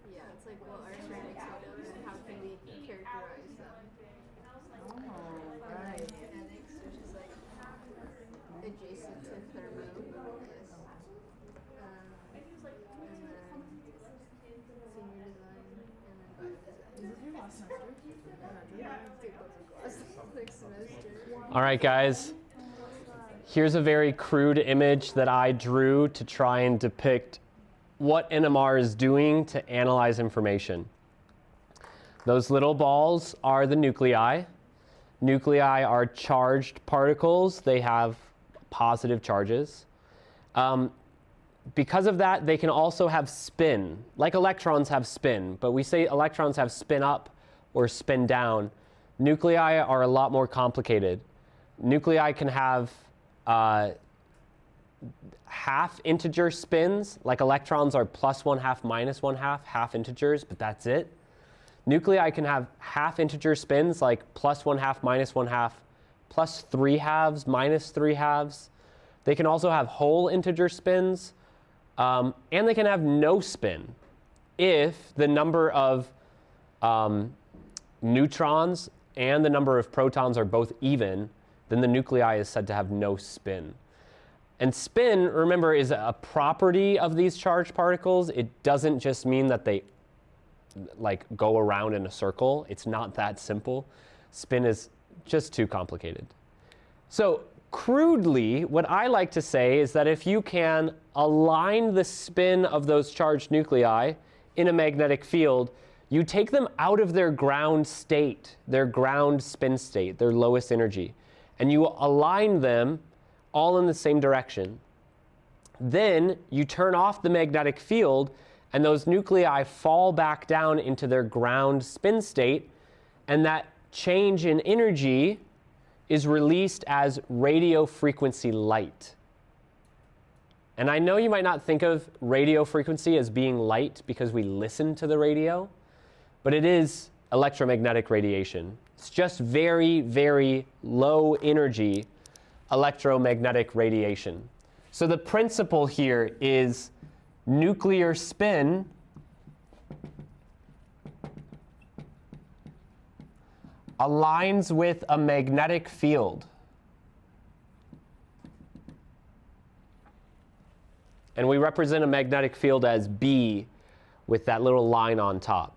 Yeah, it's like what are ceramics made of and how can we characterize them? Oh, right. Mechanics, which is like adjacent to thermo, I guess. And then senior design, and then biodesign. Is this your last semester? Yeah, I take lots of classes next semester. All right, guys. Here's a very crude image that I drew to try and depict what NMR is doing to analyze information. Those little balls are the nuclei. Nuclei are charged particles. They have positive charges. Because of that, they can also have spin, like electrons have spin, but we say electrons have spin up or spin down. Nuclei are a lot more complicated. Nuclei can have half integer spins, like electrons are +1/2, -1/2, half integers, but that's it. Nuclei can have half integer spins, like +1/2, -1/2, +3/2, -3/2. They can also have whole integer spins, and they can have no spin. If the number of neutrons and the number of protons are both even, then the nuclei is said to have no spin. And spin, remember, is a property of these charged particles. It doesn't just mean that they like go around in a circle. It's not that simple. Spin is just too complicated. So crudely, what I like to say is that if you can align the spin of those charged nuclei in a magnetic field, You take them out of their ground state, their ground spin state, their lowest energy, and you align them all in the same direction. Then you turn off the magnetic field, and those nuclei fall back down into their ground spin state, and that change in energy is released as radio frequency light. And I know you might not think of radio frequency as being light because we listen to the radio, but it is electromagnetic radiation. It's just very, very low energy electromagnetic radiation. So the principle here is nuclear spin aligns with a magnetic field. And we represent a magnetic field as B with that little line on top.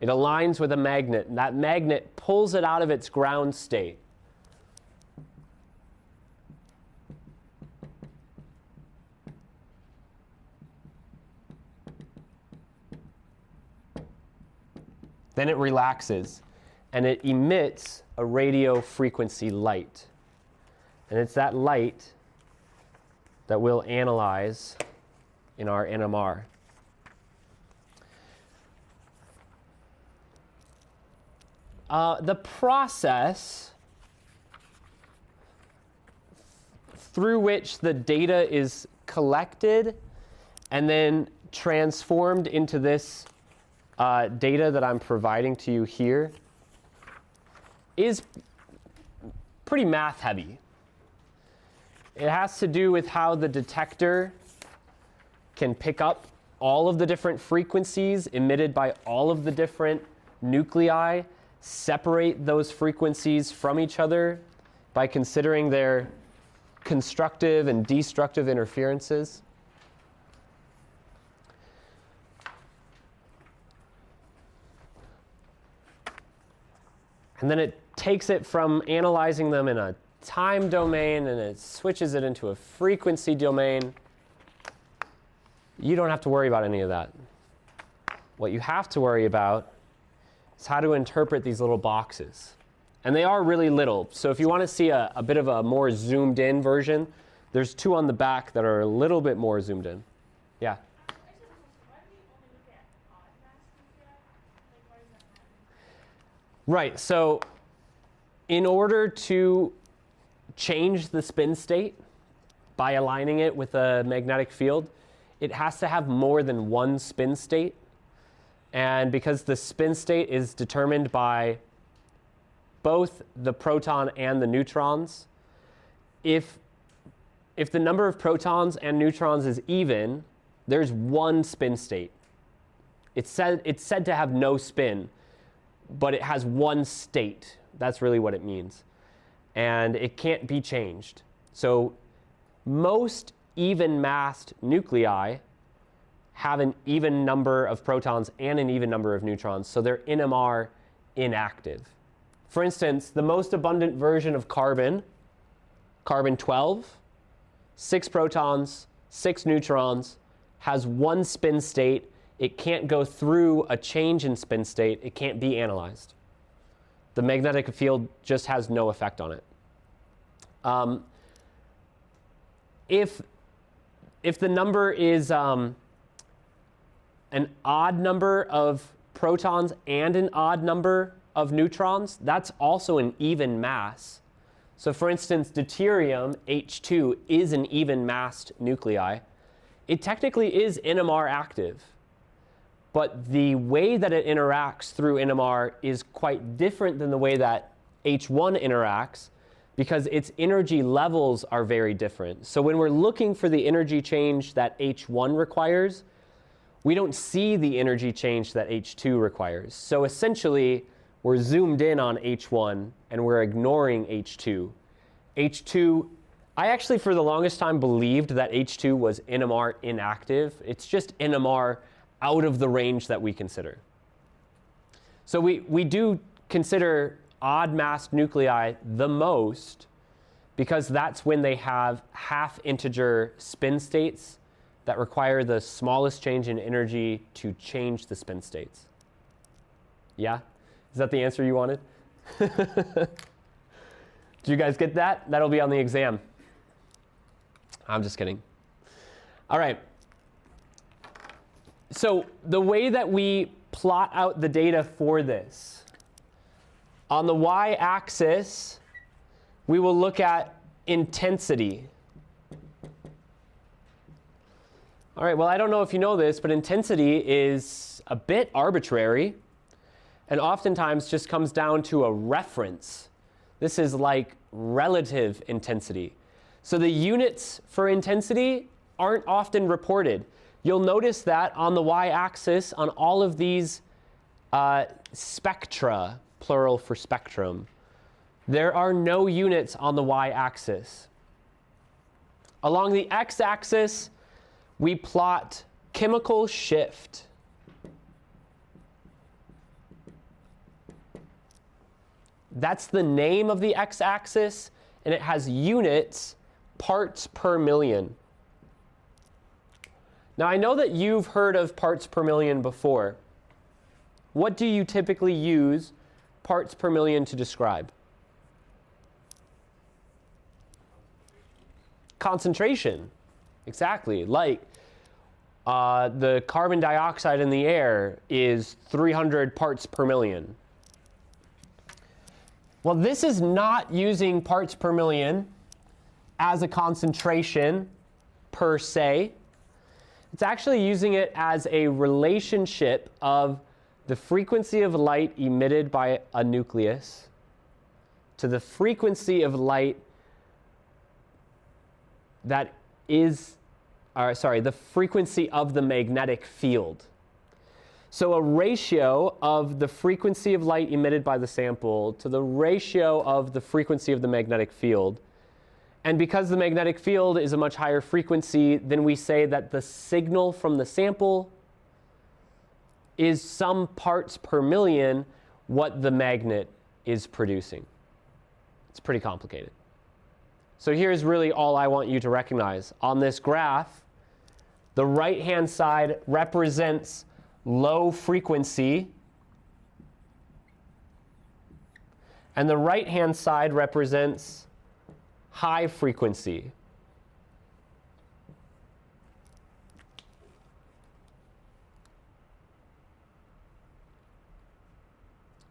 It aligns with a magnet, and that magnet pulls it out of its ground state. Then it relaxes, and it emits a radio frequency light. And it's that light that we'll analyze in our NMR. The process through which the data is collected and then transformed into this data that I'm providing to you here is pretty math heavy. It has to do with how the detector can pick up all of the different frequencies emitted by all of the different nuclei, separate those frequencies from each other by considering their constructive and destructive interferences. And then it takes it from analyzing them in a time domain and it switches it into a frequency domain. You don't have to worry about any of that. What you have to worry about is how to interpret these little boxes. And they are really little. So if you want to see a bit of a more zoomed in version, there's two on the back that are a little bit more zoomed in. Yeah? Right, so in order to change the spin state by aligning it with a magnetic field, it has to have more than one spin state. And because the spin state is determined by both the proton and the neutrons, if the number of protons and neutrons is even, there's one spin state. It's said to have no spin, but it has one state. That's really what it means. And it can't be changed. So most even-massed nuclei have an even number of protons and an even number of neutrons, so they're NMR inactive. For instance, the most abundant version of carbon, carbon-12, 6 protons, 6 neutrons, has one spin state. It can't go through a change in spin state. It can't be analyzed. The magnetic field just has no effect on it. If the number is an odd number of protons and an odd number of neutrons, that's also an even mass. So for instance, deuterium, H2, is an even massed nuclei. It technically is NMR active. But the way that it interacts through NMR is quite different than the way that H1 interacts because its energy levels are very different. So when we're looking for the energy change that H1 requires, we don't see the energy change that H2 requires. So essentially, we're zoomed in on H1 and we're ignoring H2. H2, I actually for the longest time believed that H2 was NMR inactive. It's just NMR out of the range that we consider. So we do consider odd massed nuclei the most because that's when they have half integer spin states that require the smallest change in energy to change the spin states. Yeah? Is that the answer you wanted? Did you guys get that? That'll be on the exam. I'm just kidding. All right. So the way that we plot out the data for this, on the y-axis, we will look at intensity. All right, well, I don't know if you know this, but intensity is a bit arbitrary and oftentimes just comes down to a reference. This is like relative intensity. So the units for intensity aren't often reported. You'll notice that on the y-axis on all of these spectra, plural for spectrum, there are no units on the y-axis. Along the x-axis, we plot chemical shift. That's the name of the x-axis, and it has units, parts per million. Now, I know that you've heard of parts per million before. What do you typically use parts per million to describe? Concentration. Exactly. Like the carbon dioxide in the air is 300 parts per million. Well, this is not using parts per million as a concentration per se. It's actually using it as a relationship of the frequency of light emitted by a nucleus to the frequency of light that is, the frequency of the magnetic field. So a ratio of the frequency of light emitted by the sample to the ratio of the frequency of the magnetic field. And because the magnetic field is a much higher frequency, then we say that the signal from the sample is some parts per million what the magnet is producing. It's pretty complicated. So here's really all I want you to recognize. On this graph, the right-hand side represents low frequency, and the right-hand side represents high frequency.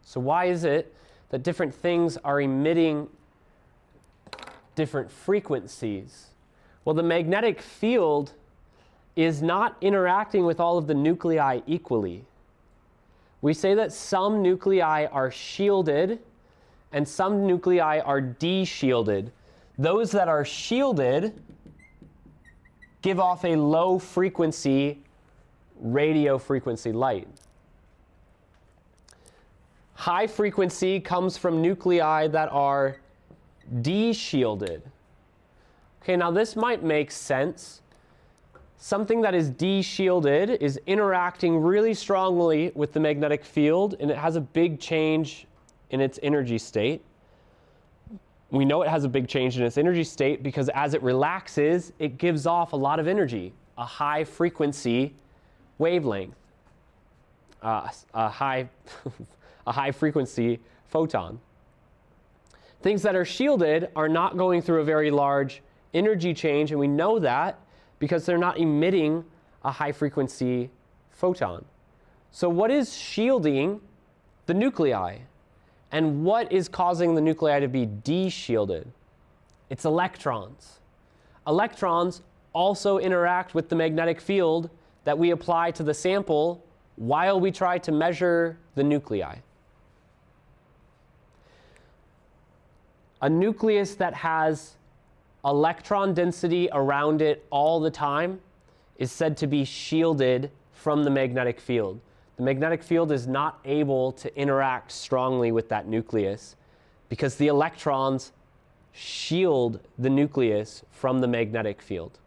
So why is it that different things are emitting different frequencies? Well, the magnetic field is not interacting with all of the nuclei equally. We say that some nuclei are shielded and some nuclei are de-shielded. Those that are shielded give off a low frequency radio frequency light. High frequency comes from nuclei that are de-shielded. Okay, now this might make sense. Something that is de-shielded is interacting really strongly with the magnetic field, and it has a big change in its energy state. We know it has a big change in its energy state because as it relaxes, it gives off a lot of energy, a high frequency wavelength, a high frequency photon. Things that are shielded are not going through a very large energy change, and we know that because they're not emitting a high frequency photon. So what is shielding the nuclei? And what is causing the nuclei to be de-shielded? It's electrons. Electrons also interact with the magnetic field that we apply to the sample while we try to measure the nuclei. A nucleus that has electron density around it all the time is said to be shielded from the magnetic field. The magnetic field is not able to interact strongly with that nucleus because the electrons shield the nucleus from the magnetic field.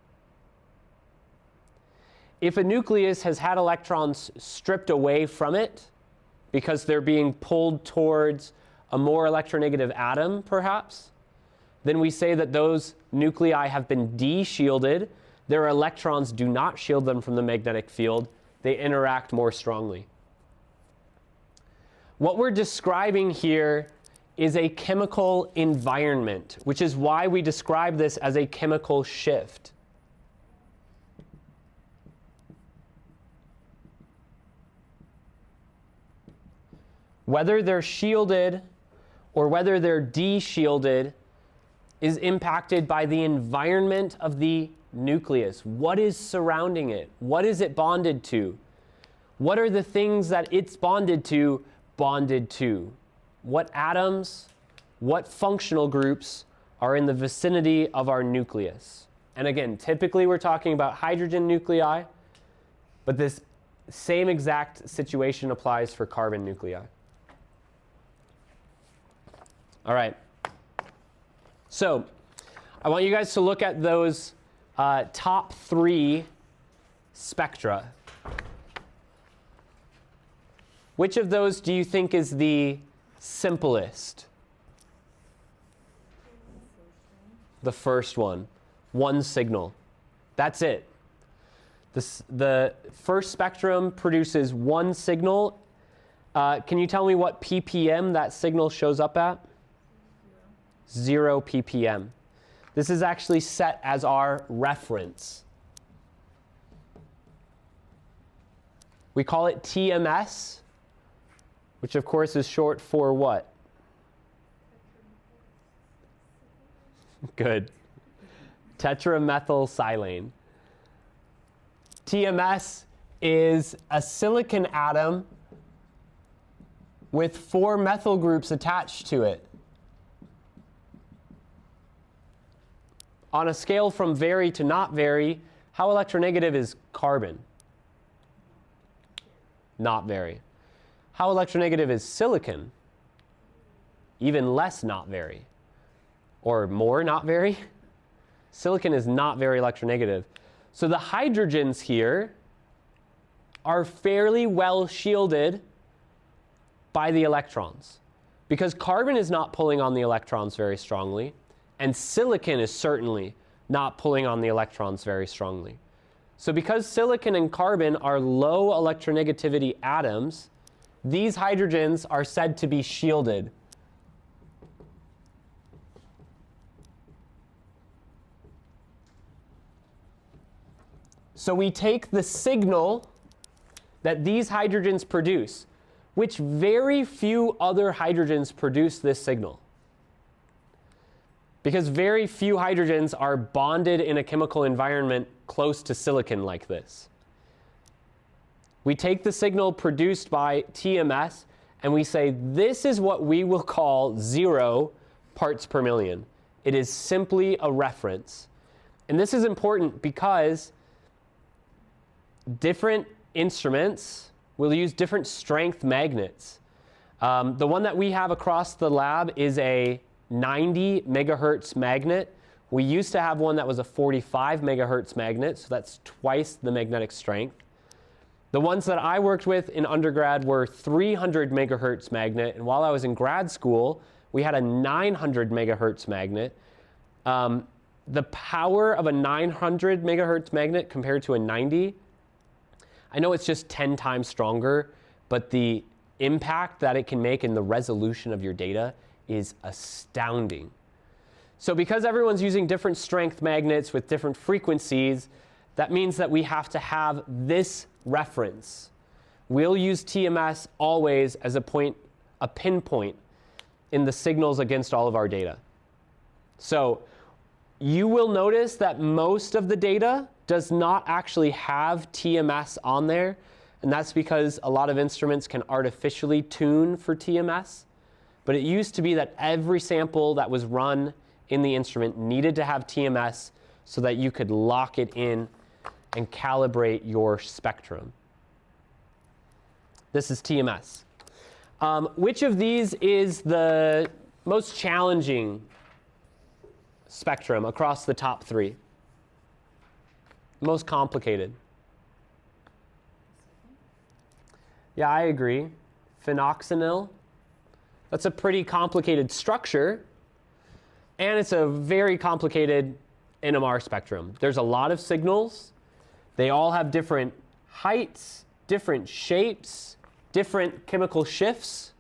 If a nucleus has had electrons stripped away from it because they're being pulled towards a more electronegative atom, perhaps, then we say that those nuclei have been de-shielded. Their electrons do not shield them from the magnetic field. They interact more strongly. What we're describing here is a chemical environment, which is why we describe this as a chemical shift. Whether they're shielded or whether they're de-shielded is impacted by the environment of the nucleus. What is surrounding it? What is it bonded to? What are the things that it's bonded to? What atoms, what functional groups are in the vicinity of our nucleus? And again, typically we're talking about hydrogen nuclei, but this same exact situation applies for carbon nuclei. All right. So I want you guys to look at those top 3 spectra. Which of those do you think is the simplest? The first one. One signal. That's it. The first spectrum produces one signal. Can you tell me what ppm that signal shows up at? 0 ppm. This is actually set as our reference. We call it TMS, which of course is short for what? Good. Tetramethylsilane. TMS is a silicon atom with 4 methyl groups attached to it. On a scale from very to not very, how electronegative is carbon? Not very. How electronegative is silicon? Even less not very. Or more not very? Silicon is not very electronegative. So the hydrogens here are fairly well shielded by the electrons, because carbon is not pulling on the electrons very strongly, and silicon is certainly not pulling on the electrons very strongly. So because silicon and carbon are low electronegativity atoms, these hydrogens are said to be shielded. So we take the signal that these hydrogens produce, which very few other hydrogens produce this signal, because very few hydrogens are bonded in a chemical environment close to silicon like this. We take the signal produced by TMS and we say this is what we will call 0 parts per million. It is simply a reference. And this is important because different instruments will use different strength magnets. The one that we have across the lab is a 90 megahertz magnet. We used to have one that was a 45 megahertz magnet, so that's twice the magnetic strength. The ones that I worked with in undergrad were 300 megahertz magnet, and while I was in grad school, we had a 900 megahertz magnet. The power of a 900 megahertz magnet compared to a 90, I know it's just 10 times stronger, but the impact that it can make in the resolution of your data is astounding. So because everyone's using different strength magnets with different frequencies, that means that we have to have this reference. We'll use TMS always as a pinpoint in the signals against all of our data. So you will notice that most of the data does not actually have TMS on there, and that's because a lot of instruments can artificially tune for TMS. But it used to be that every sample that was run in the instrument needed to have TMS so that you could lock it in and calibrate your spectrum. This is TMS. Which of these is the most challenging spectrum across the top 3? Most complicated? Yeah, I agree. Phenoxynyl. That's a pretty complicated structure, and it's a very complicated NMR spectrum. There's a lot of signals. They all have different heights, different shapes, different chemical shifts.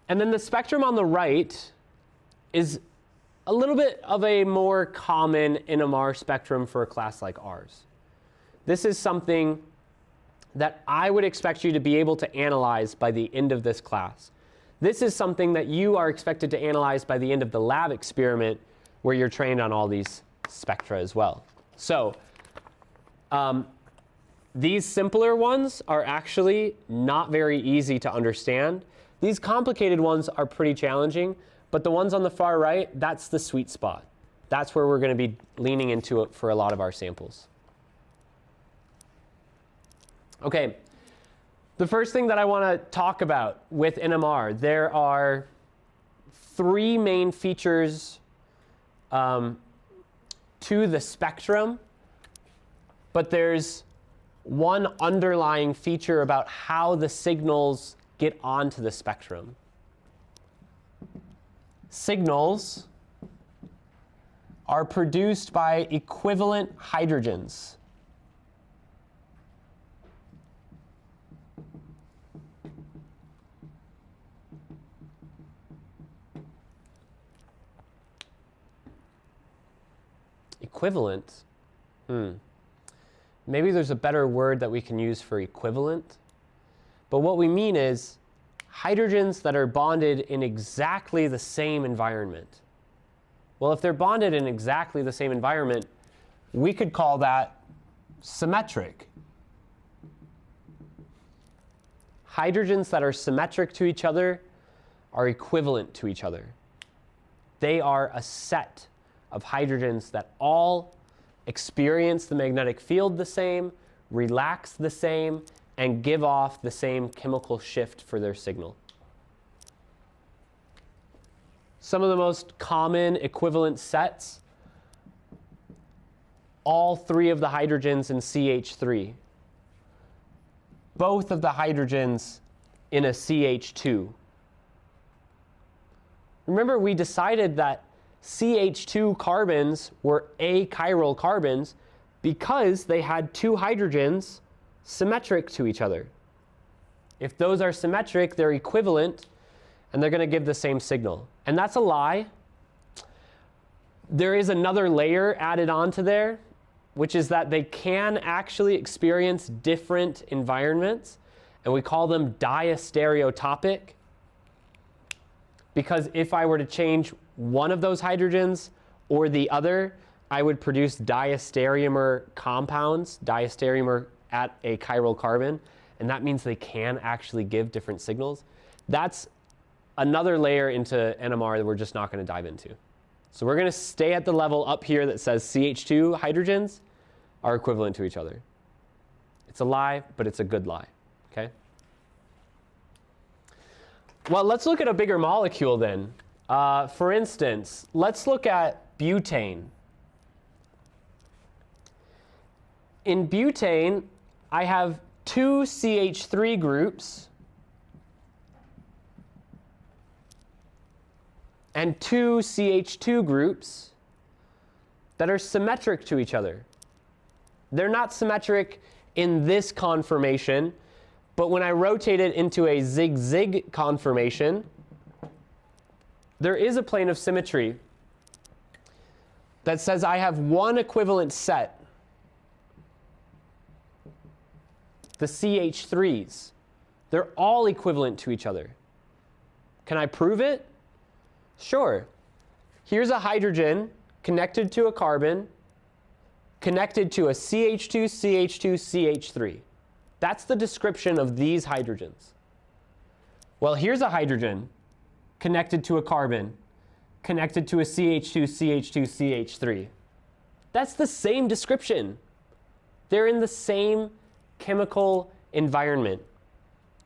And then the spectrum on the right is a little bit of a more common NMR spectrum for a class like ours. This is something that I would expect you to be able to analyze by the end of this class. This is something that you are expected to analyze by the end of the lab experiment where you're trained on all these spectra as well. So these simpler ones are actually not very easy to understand. These complicated ones are pretty challenging, but the ones on the far right, that's the sweet spot. That's where we're going to be leaning into it for a lot of our samples. Okay, the first thing that I want to talk about with NMR, there are three main features to the spectrum, but there's one underlying feature about how the signals get onto the spectrum. Signals are produced by equivalent hydrogens. Equivalent? Maybe there's a better word that we can use for equivalent. But what we mean is hydrogens that are bonded in exactly the same environment. Well, if they're bonded in exactly the same environment, we could call that symmetric. Hydrogens that are symmetric to each other are equivalent to each other. They are a set of hydrogens that all experience the magnetic field the same, relax the same, and give off the same chemical shift for their signal. Some of the most common equivalent sets, all three of the hydrogens in CH3, both of the hydrogens in a CH2. Remember, we decided that CH2 carbons were achiral carbons because they had two hydrogens symmetric to each other. If those are symmetric, they're equivalent, and they're going to give the same signal. And that's a lie. There is another layer added onto there, which is that they can actually experience different environments, and we call them diastereotopic. Because if I were to change one of those hydrogens or the other, I would produce diastereomer compounds, diastereomer at a chiral carbon, and that means they can actually give different signals. That's another layer into NMR that we're just not going to dive into. So we're going to stay at the level up here that says CH2 hydrogens are equivalent to each other. It's a lie, but it's a good lie, okay? Well, let's look at a bigger molecule then. For instance, let's look at butane. In butane, I have two CH3 groups and two CH2 groups that are symmetric to each other. They're not symmetric in this conformation, but when I rotate it into a zig-zig conformation, there is a plane of symmetry that says I have one equivalent set, the CH3s. They're all equivalent to each other. Can I prove it? Sure. Here's a hydrogen connected to a carbon, connected to a CH2, CH2, CH3. That's the description of these hydrogens. Well, here's a hydrogen connected to a carbon, connected to a CH2, CH2, CH3. That's the same description. They're in the same chemical environment.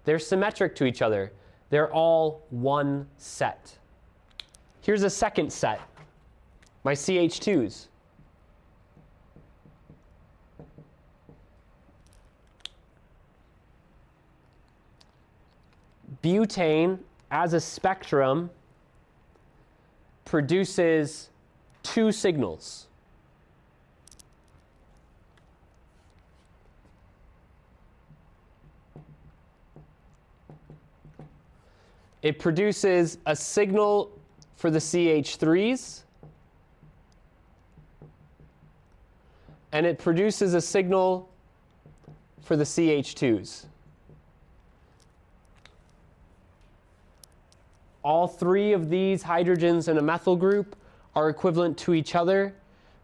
They're symmetric to each other. They're all one set. Here's a second set, my CH2s. Butane, as a spectrum, produces two signals. it produces a signal for the CH3s, and it produces a signal for the CH2s. All three of these hydrogens in a methyl group are equivalent to each other,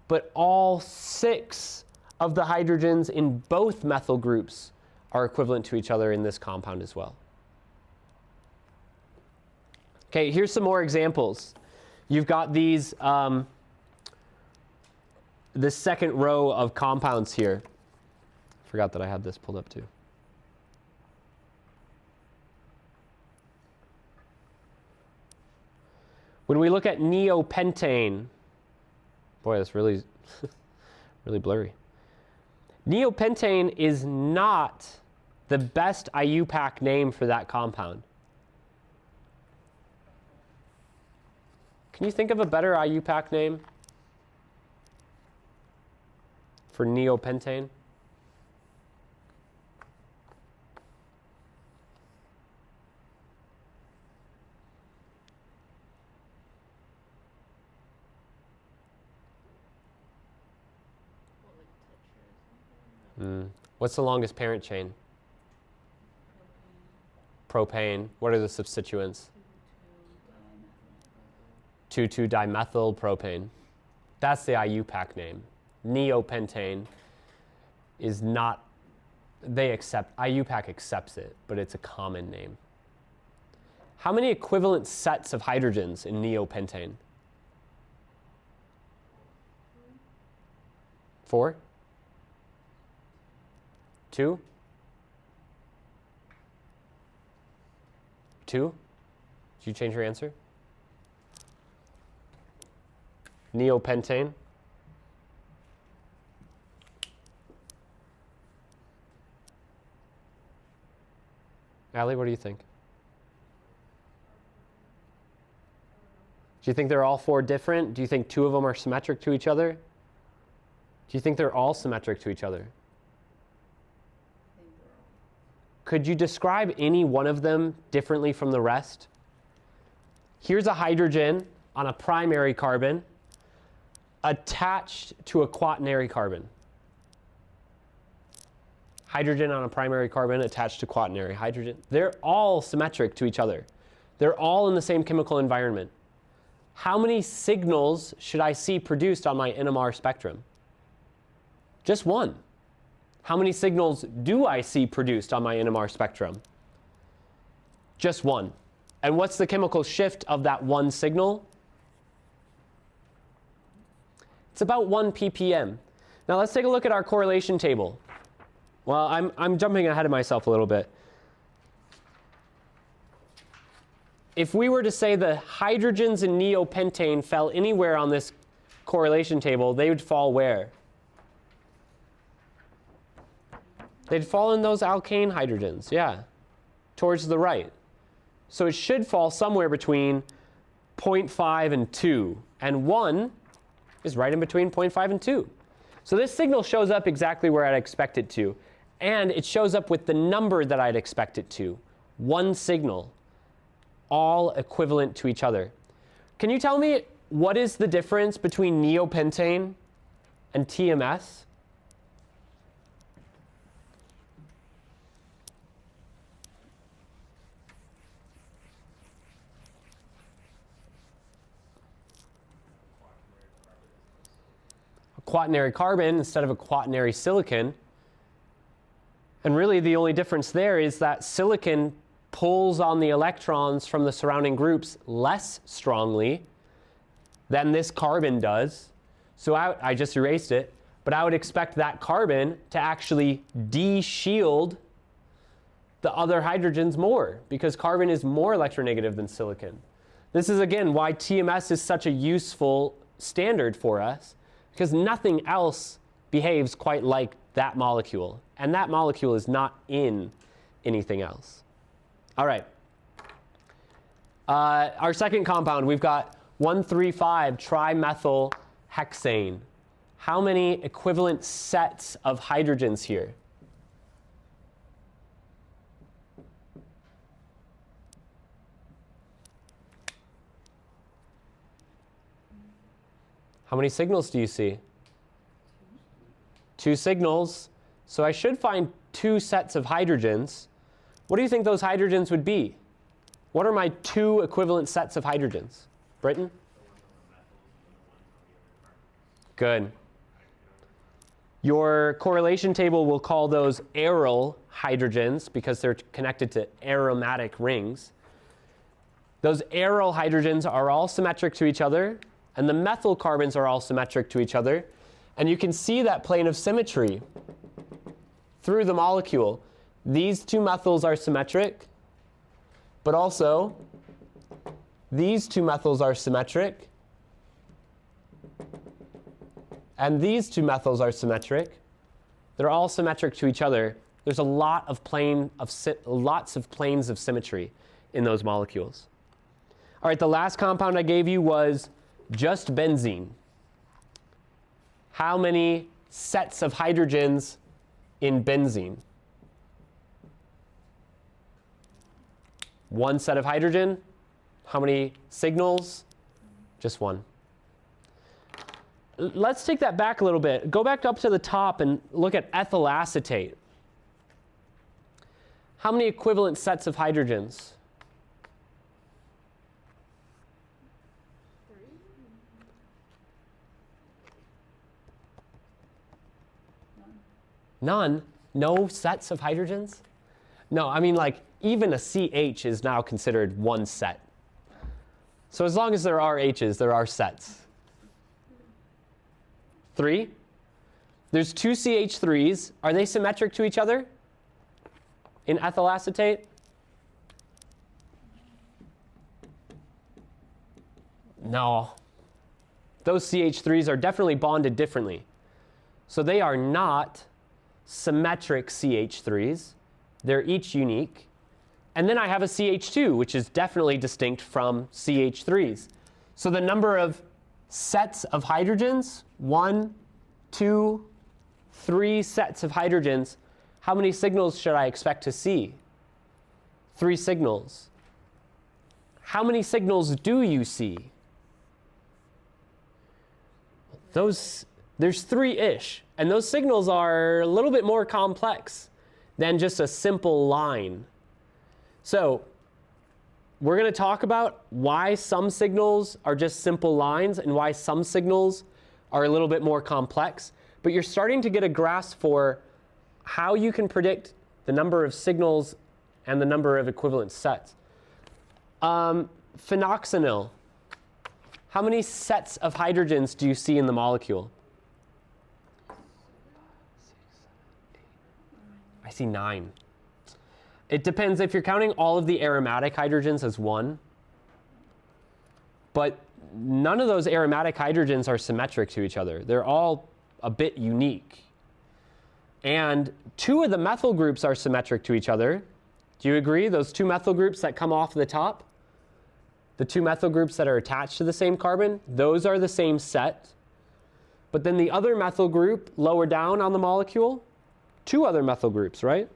but all 6 of the hydrogens in both methyl groups are equivalent to each other in this compound as well. Okay, here's some more examples. You've got these, this second row of compounds here. Forgot that I had this pulled up too. When we look at neopentane, boy, that's really, really blurry. Neopentane is not the best IUPAC name for that compound. Can you think of a better IUPAC name for neopentane? What's the longest parent chain? Propane. What are the substituents? 2,2-dimethyl propane. That's the IUPAC name. Neopentane is not, IUPAC accepts it, but it's a common name. How many equivalent sets of hydrogens in neopentane? 4? 2? 2? Did you change your answer? Neopentane. Allie, what do you think? Do you think they're all 4 different? Do you think 2 of them are symmetric to each other? Do you think they're all symmetric to each other? Could you describe any one of them differently from the rest? Here's a hydrogen on a primary carbon attached to a quaternary carbon. Hydrogen on a primary carbon attached to quaternary hydrogen. They're all symmetric to each other. They're all in the same chemical environment. How many signals should I see produced on my NMR spectrum? Just one. How many signals do I see produced on my NMR spectrum? Just one. And what's the chemical shift of that one signal? It's about 1 ppm. Now let's take a look at our correlation table. Well, I'm jumping ahead of myself a little bit. If we were to say the hydrogens in neopentane fell anywhere on this correlation table, they would fall where? They'd fall in those alkane hydrogens, yeah, towards the right. So it should fall somewhere between 0.5 and 2. And 1 is right in between 0.5 and 2. So this signal shows up exactly where I'd expect it to. And it shows up with the number that I'd expect it to. 1 signal, all equivalent to each other. Can you tell me what is the difference between neopentane and TMS? Quaternary carbon instead of a quaternary silicon. And really the only difference there is that silicon pulls on the electrons from the surrounding groups less strongly than this carbon does. So I just erased it, but I would expect that carbon to actually de-shield the other hydrogens more, because carbon is more electronegative than silicon. This is again why TMS is such a useful standard for us, because nothing else behaves quite like that molecule. And that molecule is not in anything else. All right. Our second compound, we've got 1,3,5-trimethyl hexane. How many equivalent sets of hydrogens here? How many signals do you see? 2 signals. So I should find 2 sets of hydrogens. What do you think those hydrogens would be? What are my 2 equivalent sets of hydrogens? Britton? Good. Your correlation table will call those aryl hydrogens because they're connected to aromatic rings. Those aryl hydrogens are all symmetric to each other, and the methyl carbons are all symmetric to each other. And you can see that plane of symmetry through the molecule. These 2 methyls are symmetric, but also these 2 methyls are symmetric, and these 2 methyls are symmetric. They're all symmetric to each other. There's lots of planes of symmetry in those molecules. All right, the last compound I gave you was just benzene. How many sets of hydrogens in benzene? 1 set of hydrogen. How many signals? Just 1. Let's take that back a little bit. Go back up to the top and look at ethyl acetate. How many equivalent sets of hydrogens? 3? None? No sets of hydrogens? No, I mean, like, even a CH is now considered 1 set. So as long as there are H's, there are sets. 3? There's 2 CH3s. Are they symmetric to each other in ethyl acetate? No. Those CH3s are definitely bonded differently. So they are not symmetric CH3s. They're each unique. And then I have a CH2, which is definitely distinct from CH3s. So the number of sets of hydrogens, 1, 2, 3 sets of hydrogens. How many signals should I expect to see? 3 signals. How many signals do you see? There's 3-ish, and those signals are a little bit more complex than just a simple line. So we're going to talk about why some signals are just simple lines and why some signals are a little bit more complex. But you're starting to get a grasp for how you can predict the number of signals and the number of equivalent sets. Phenoxynyl. How many sets of hydrogens do you see in the molecule? I see 9. It depends if you're counting all of the aromatic hydrogens as 1. But none of those aromatic hydrogens are symmetric to each other. They're all a bit unique. And 2 of the methyl groups are symmetric to each other. Do you agree? Those 2 methyl groups that come off the top, the 2 methyl groups that are attached to the same carbon, those are the same set. But then the other methyl group lower down on the molecule, 2 other methyl groups, right?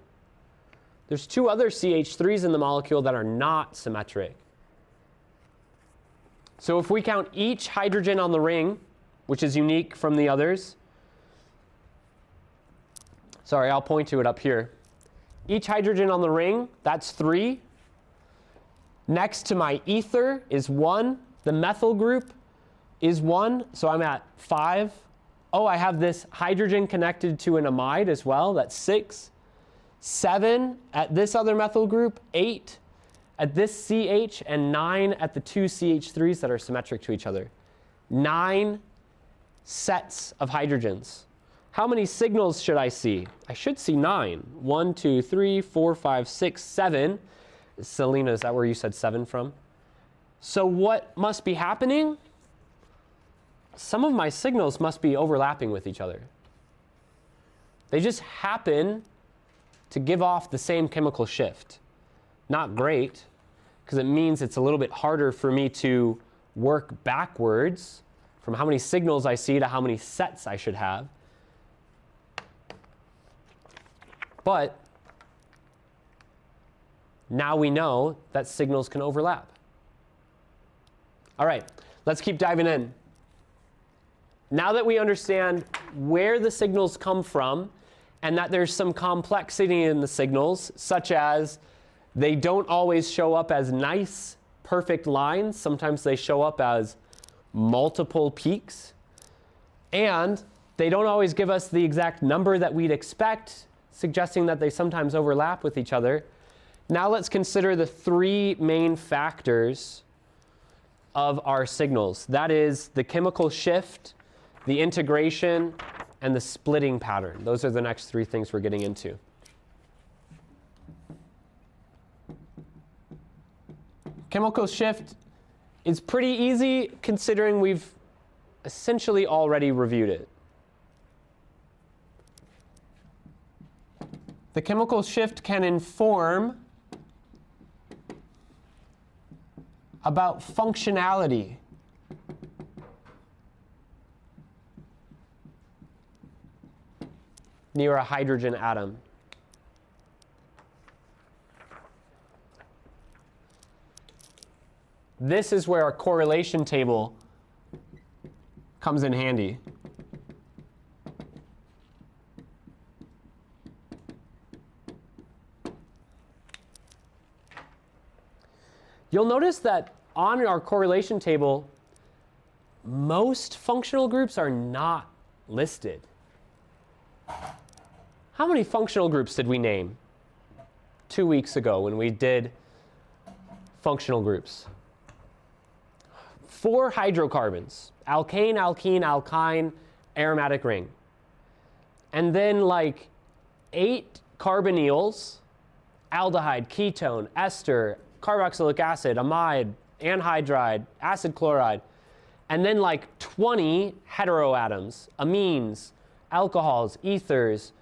There's 2 other CH3s in the molecule that are not symmetric. So if we count each hydrogen on the ring, which is unique from the others, sorry, I'll point to it up here. Each hydrogen on the ring, that's 3. Next to my ether is 1. The methyl group is 1, so I'm at 5. Oh, I have this hydrogen connected to an amide as well, that's 6. 7 at this other methyl group, 8 at this CH, and 9 at the 2 CH3s that are symmetric to each other. 9 sets of hydrogens. How many signals should I see? I should see 9. 1, 2, 3, 4, 5, 6, 7. Selena, is that where you said 7 from? So what must be happening? Some of my signals must be overlapping with each other. They just happen to give off the same chemical shift. Not great, because it means it's a little bit harder for me to work backwards from how many signals I see to how many sets I should have. But now we know that signals can overlap. All right, let's keep diving in. now that we understand where the signals come from and that there's some complexity in the signals, such as they don't always show up as nice, perfect lines. Sometimes they show up as multiple peaks. And they don't always give us the exact number that we'd expect, suggesting that they sometimes overlap with each other. Now let's consider the three main factors of our signals. That is the chemical shift, the integration, and the splitting pattern. Those are the next three things we're getting into. Chemical shift is pretty easy considering we've essentially already reviewed it. The chemical shift can inform about functionality. Near a hydrogen atom. This is where our correlation table comes in handy. You'll notice that on our correlation table, most functional groups are not listed. How many functional groups did we name 2 weeks ago when we did functional groups? 4 hydrocarbons: alkane, alkene, alkyne, aromatic ring. And then like 8 carbonyls: aldehyde, ketone, ester, carboxylic acid, amide, anhydride, acid chloride. And then like 20 heteroatoms: amines, alcohols, ethers,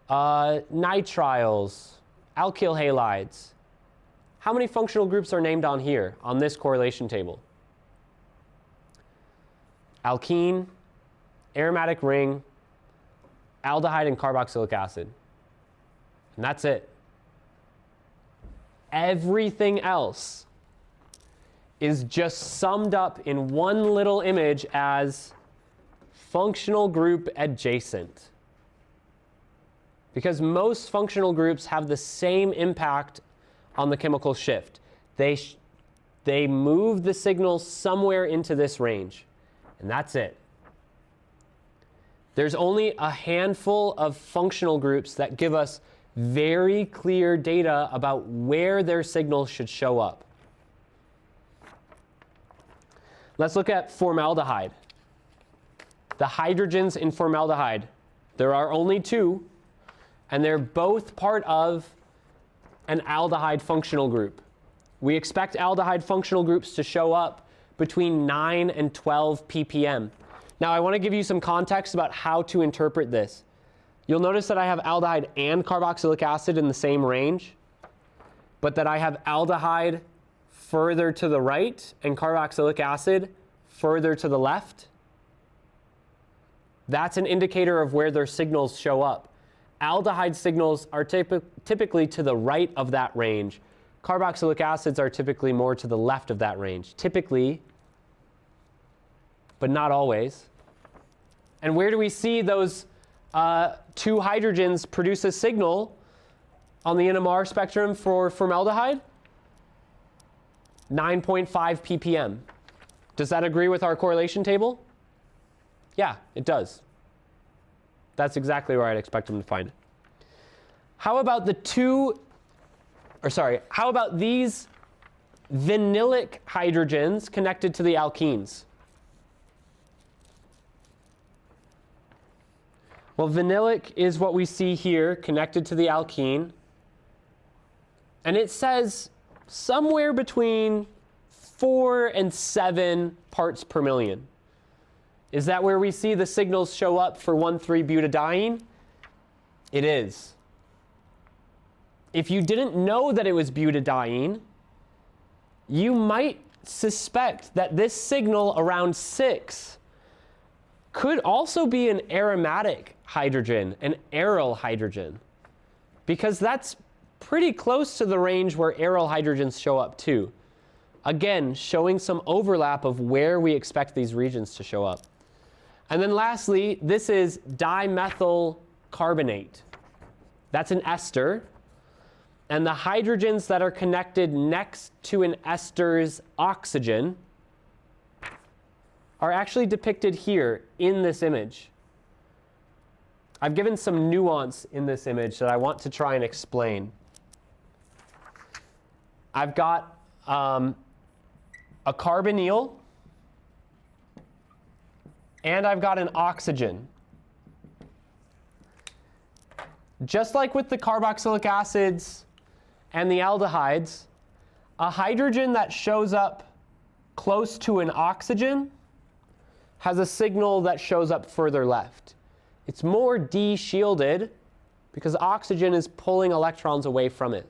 nitriles, alkyl halides. How many functional groups are named on here, on this correlation table? Alkene, aromatic ring, aldehyde, and carboxylic acid. And that's it. Everything else is just summed up in one little image as functional group adjacent. Because most functional groups have the same impact on the chemical shift. They move the signal somewhere into this range. And that's it. There's only a handful of functional groups that give us very clear data about where their signals should show up. Let's look at formaldehyde. The hydrogens in formaldehyde, there are only 2, and they're both part of an aldehyde functional group. We expect aldehyde functional groups to show up between 9 and 12 ppm. Now I want to give you some context about how to interpret this. You'll notice that I have aldehyde and carboxylic acid in the same range, but that I have aldehyde further to the right and carboxylic acid further to the left. That's an indicator of where their signals show up. Aldehyde signals are typically to the right of that range. Carboxylic acids are typically more to the left of that range. Typically, but not always. And where do we see those 2 hydrogens produce a signal on the NMR spectrum for formaldehyde? 9.5 ppm. Does that agree with our correlation table? Yeah, it does. That's exactly where I'd expect them to find it. How about how about these vinylic hydrogens connected to the alkenes? Well, vinylic is what we see here connected to the alkene. And it says somewhere between 4 and 7 parts per million. Is that where we see the signals show up for 1,3-butadiene? It is. If you didn't know that it was butadiene, you might suspect that this signal around 6 could also be an aromatic hydrogen, an aryl hydrogen, because that's pretty close to the range where aryl hydrogens show up too. Again, showing some overlap of where we expect these regions to show up. And then lastly, this is dimethyl carbonate. That's an ester. And the hydrogens that are connected next to an ester's oxygen are actually depicted here in this image. I've given some nuance in this image that I want to try and explain. I've got a carbonyl, and I've got an oxygen. Just like with the carboxylic acids and the aldehydes, a hydrogen that shows up close to an oxygen has a signal that shows up further left. It's more de-shielded because oxygen is pulling electrons away from it.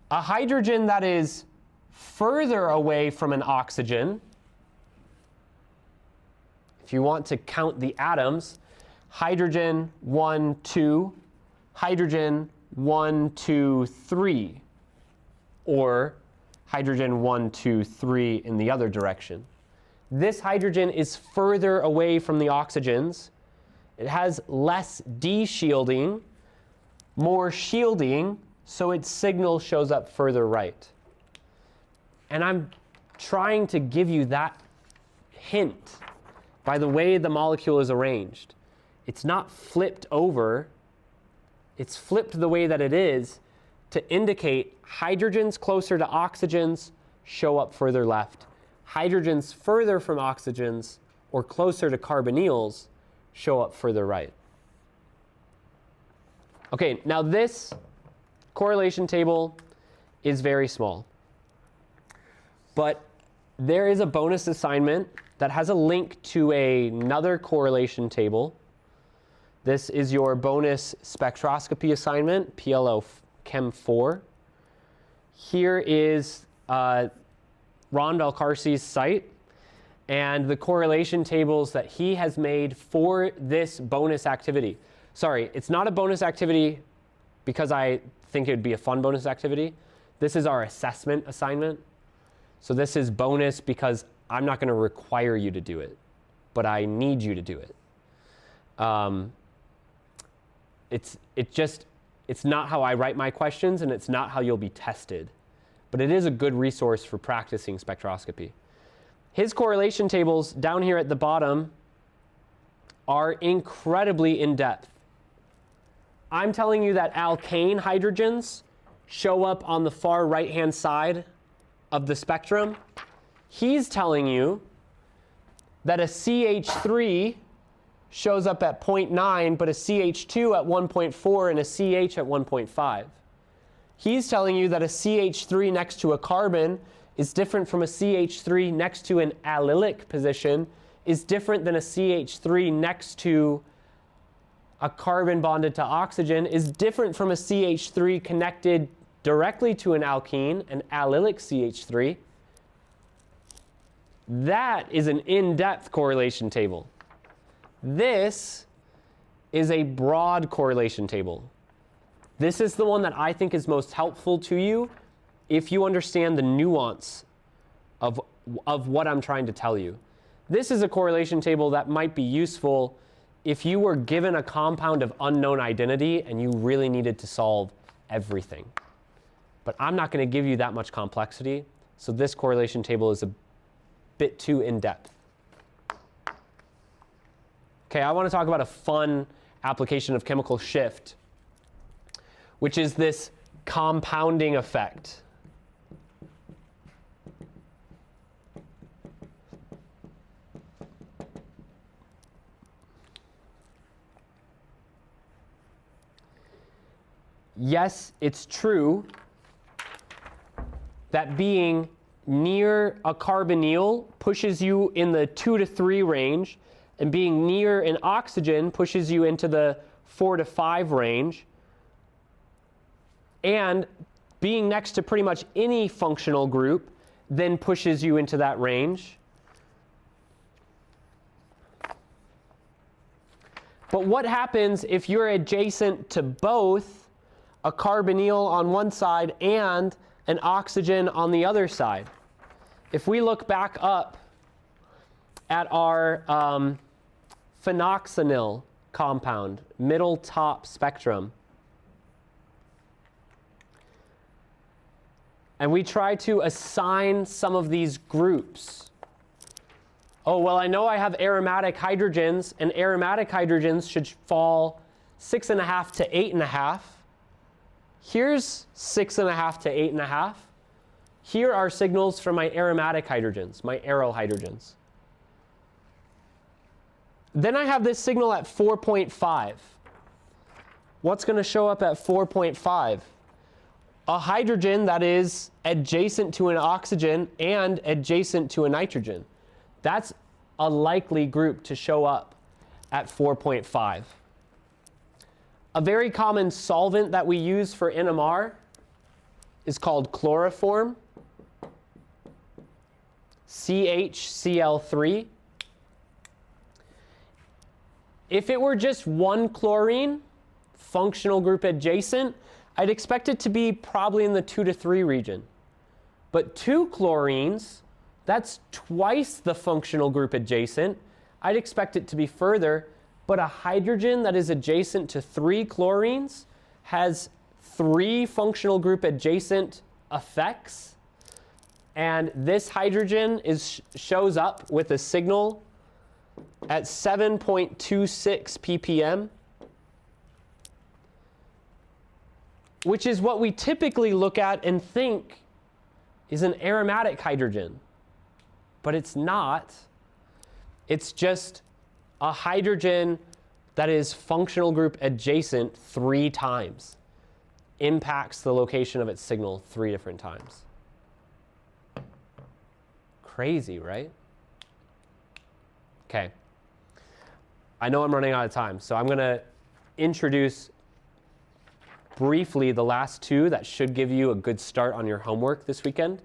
A hydrogen that is further away from an oxygen, if you want to count the atoms, hydrogen 1, 2, hydrogen 1, 2, 3, or hydrogen 1, 2, 3 in the other direction. This hydrogen is further away from the oxygens. It has less de-shielding, more shielding, so its signal shows up further right. And I'm trying to give you that hint by the way the molecule is arranged. It's not flipped over. It's flipped the way that it is to indicate hydrogens closer to oxygens show up further left. Hydrogens further from oxygens or closer to carbonyls show up further right. Okay, now this correlation table is very small. But there is a bonus assignment that has a link to another correlation table. This is your bonus spectroscopy assignment, PLO Chem 4. Here is Ron Valcarce's site and the correlation tables that he has made for this bonus activity. Sorry, it's not a bonus activity because I think it would be a fun bonus activity. This is our assessment assignment. So this is bonus because I'm not going to require you to do it, but I need you to do it. It's not how I write my questions, and it's not how you'll be tested. But it is a good resource for practicing spectroscopy. His correlation tables down here at the bottom are incredibly in-depth. I'm telling you that alkane hydrogens show up on the far right-hand side of the spectrum. He's telling you that a CH3 shows up at 0.9, but a CH2 at 1.4 and a CH at 1.5. He's telling you that a CH3 next to a carbon is different from a CH3 next to an allylic position, is different than a CH3 next to a carbon bonded to oxygen, is different from a CH3 connected directly to an alkene, an allylic CH3. That is an in-depth correlation table. This is a broad correlation table. This is the one that I think is most helpful to you if you understand the nuance of what I'm trying to tell you. This is a correlation table that might be useful if you were given a compound of unknown identity and you really needed to solve everything. But I'm not going to give you that much complexity, so this correlation table is a bit too in-depth. Okay, I want to talk about a fun application of chemical shift, which is this compounding effect. Yes, it's true that being near a carbonyl pushes you in the 2 to 3 range, and being near an oxygen pushes you into the 4 to 5 range. And being next to pretty much any functional group then pushes you into that range. But what happens if you're adjacent to both a carbonyl on one side and an oxygen on the other side? If we look back up at our phenoxynyl compound, middle top spectrum. And we try to assign some of these groups. Oh, well, I know I have aromatic hydrogens, and aromatic hydrogens should fall 6.5 to 8.5. Here's 6.5 to 8.5. Here are signals for my aromatic hydrogens, my aryl hydrogens. Then I have this signal at 4.5. What's going to show up at 4.5? A hydrogen that is adjacent to an oxygen and adjacent to a nitrogen. That's a likely group to show up at 4.5. A very common solvent that we use for NMR is called chloroform, CHCl3. If it were just one chlorine, functional group adjacent, I'd expect it to be probably in the 2 to 3 region. But 2 chlorines, that's twice the functional group adjacent. I'd expect it to be further, but a hydrogen that is adjacent to 3 chlorines has 3 functional group adjacent effects. And this hydrogen shows up with a signal at 7.26 ppm, which is what we typically look at and think is an aromatic hydrogen. But it's not. It's just a hydrogen that is functional group adjacent 3 times. Impacts the location of its signal 3 different times. Crazy, right? Okay. I know I'm running out of time, so I'm going to introduce briefly the last 2 that should give you a good start on your homework this weekend.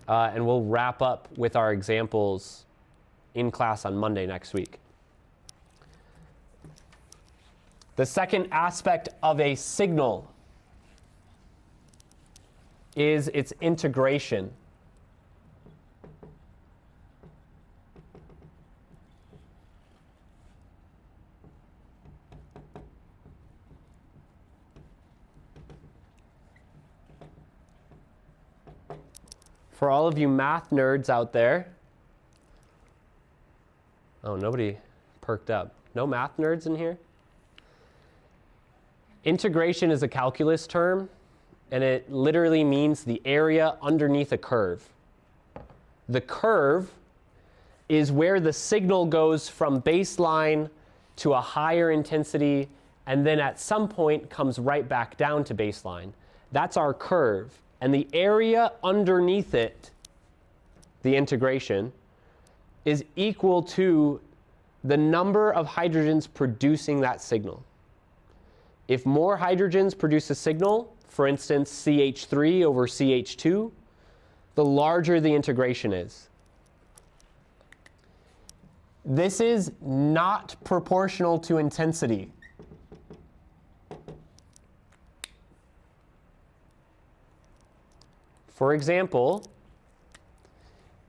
And we'll wrap up with our examples in class on Monday next week. The second aspect of a signal is its integration. For all of you math nerds out there, oh, nobody perked up. No math nerds in here? Integration is a calculus term, and it literally means the area underneath a curve. The curve is where the signal goes from baseline to a higher intensity, and then at some point comes right back down to baseline. That's our curve. And the area underneath it, the integration, is equal to the number of hydrogens producing that signal. If more hydrogens produce a signal, for instance, CH3 over CH2, the larger the integration is. This is not proportional to intensity. For example,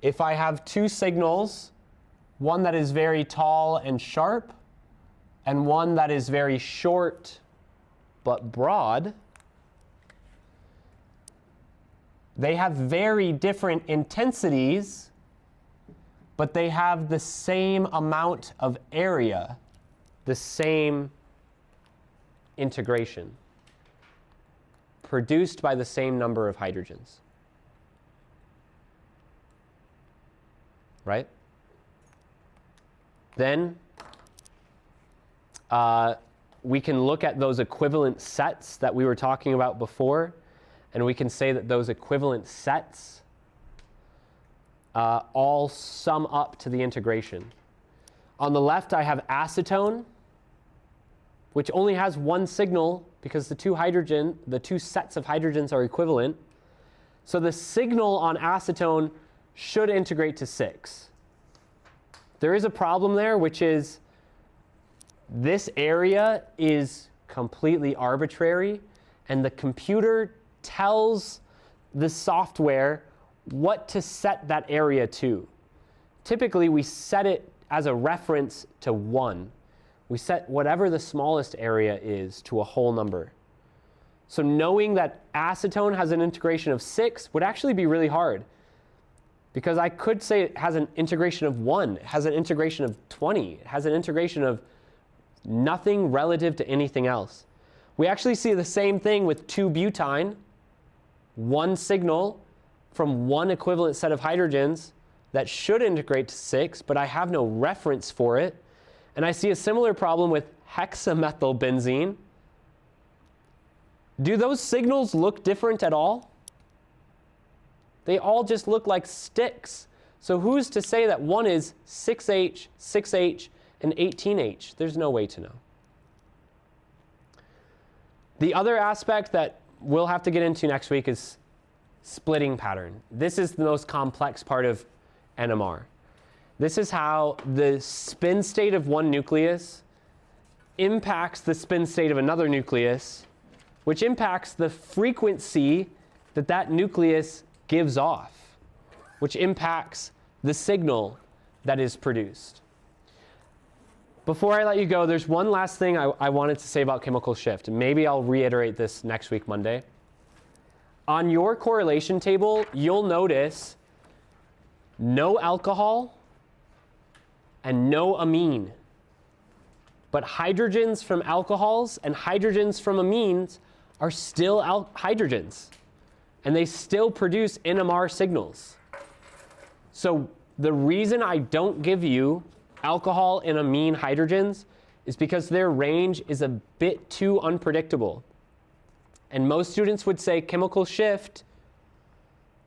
if I have 2 signals, one that is very tall and sharp, and one that is very short but broad, they have very different intensities, but they have the same amount of area, the same integration, produced by the same number of hydrogens. Right? Then we can look at those equivalent sets that we were talking about before, and we can say that those equivalent sets all sum up to the integration. On the left, I have acetone, which only has one signal because the two sets of hydrogens are equivalent. So the signal on acetone should integrate to 6. There is a problem there, which is this area is completely arbitrary, and the computer tells the software what to set that area to. typically we set it as a reference to 1. We set whatever the smallest area is to a whole number. So knowing that acetone has an integration of 6 would actually be really hard, because I could say it has an integration of 1, it has an integration of 20, it has an integration of nothing relative to anything else. We actually see the same thing with 2-butyne, 1 signal from 1 equivalent set of hydrogens that should integrate to 6, but I have no reference for it. And I see a similar problem with hexamethylbenzene. Do those signals look different at all? They all just look like sticks. So who's to say that one is 6H, 6H, and 18H? There's no way to know. The other aspect that we'll have to get into next week is splitting pattern. This is the most complex part of NMR. This is how the spin state of one nucleus impacts the spin state of another nucleus, which impacts the frequency that that nucleus gives off, which impacts the signal that is produced. Before I let you go, there's one last thing I wanted to say about chemical shift. Maybe I'll reiterate this next week, Monday. On your correlation table, you'll notice no alcohol and no amine. But hydrogens from alcohols and hydrogens from amines are still hydrogens, and they still produce NMR signals. So the reason I don't give you alcohol and amine hydrogens is because their range is a bit too unpredictable. And most students would say chemical shift,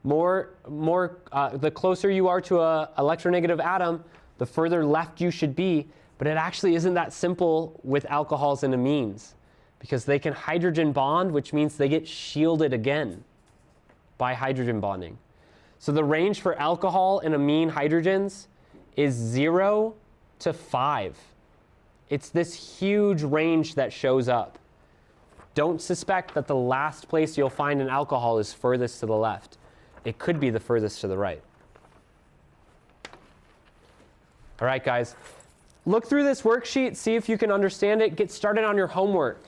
the closer you are to an electronegative atom, the further left you should be. But it actually isn't that simple with alcohols and amines, because they can hydrogen bond, which means they get shielded again by hydrogen bonding. So the range for alcohol and amine hydrogens is 0 to 5. It's this huge range that shows up. Don't suspect that the last place you'll find an alcohol is furthest to the left. It could be the furthest to the right. All right, guys. Look through this worksheet, see if you can understand it. Get started on your homework.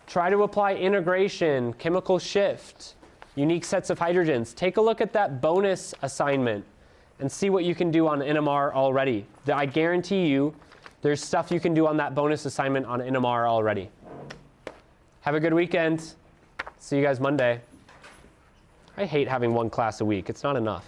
Try to apply integration, chemical shift, unique sets of hydrogens. Take a look at that bonus assignment and see what you can do on NMR already. I guarantee you there's stuff you can do on that bonus assignment on NMR already. Have a good weekend. See you guys Monday. I hate having one class a week. It's not enough.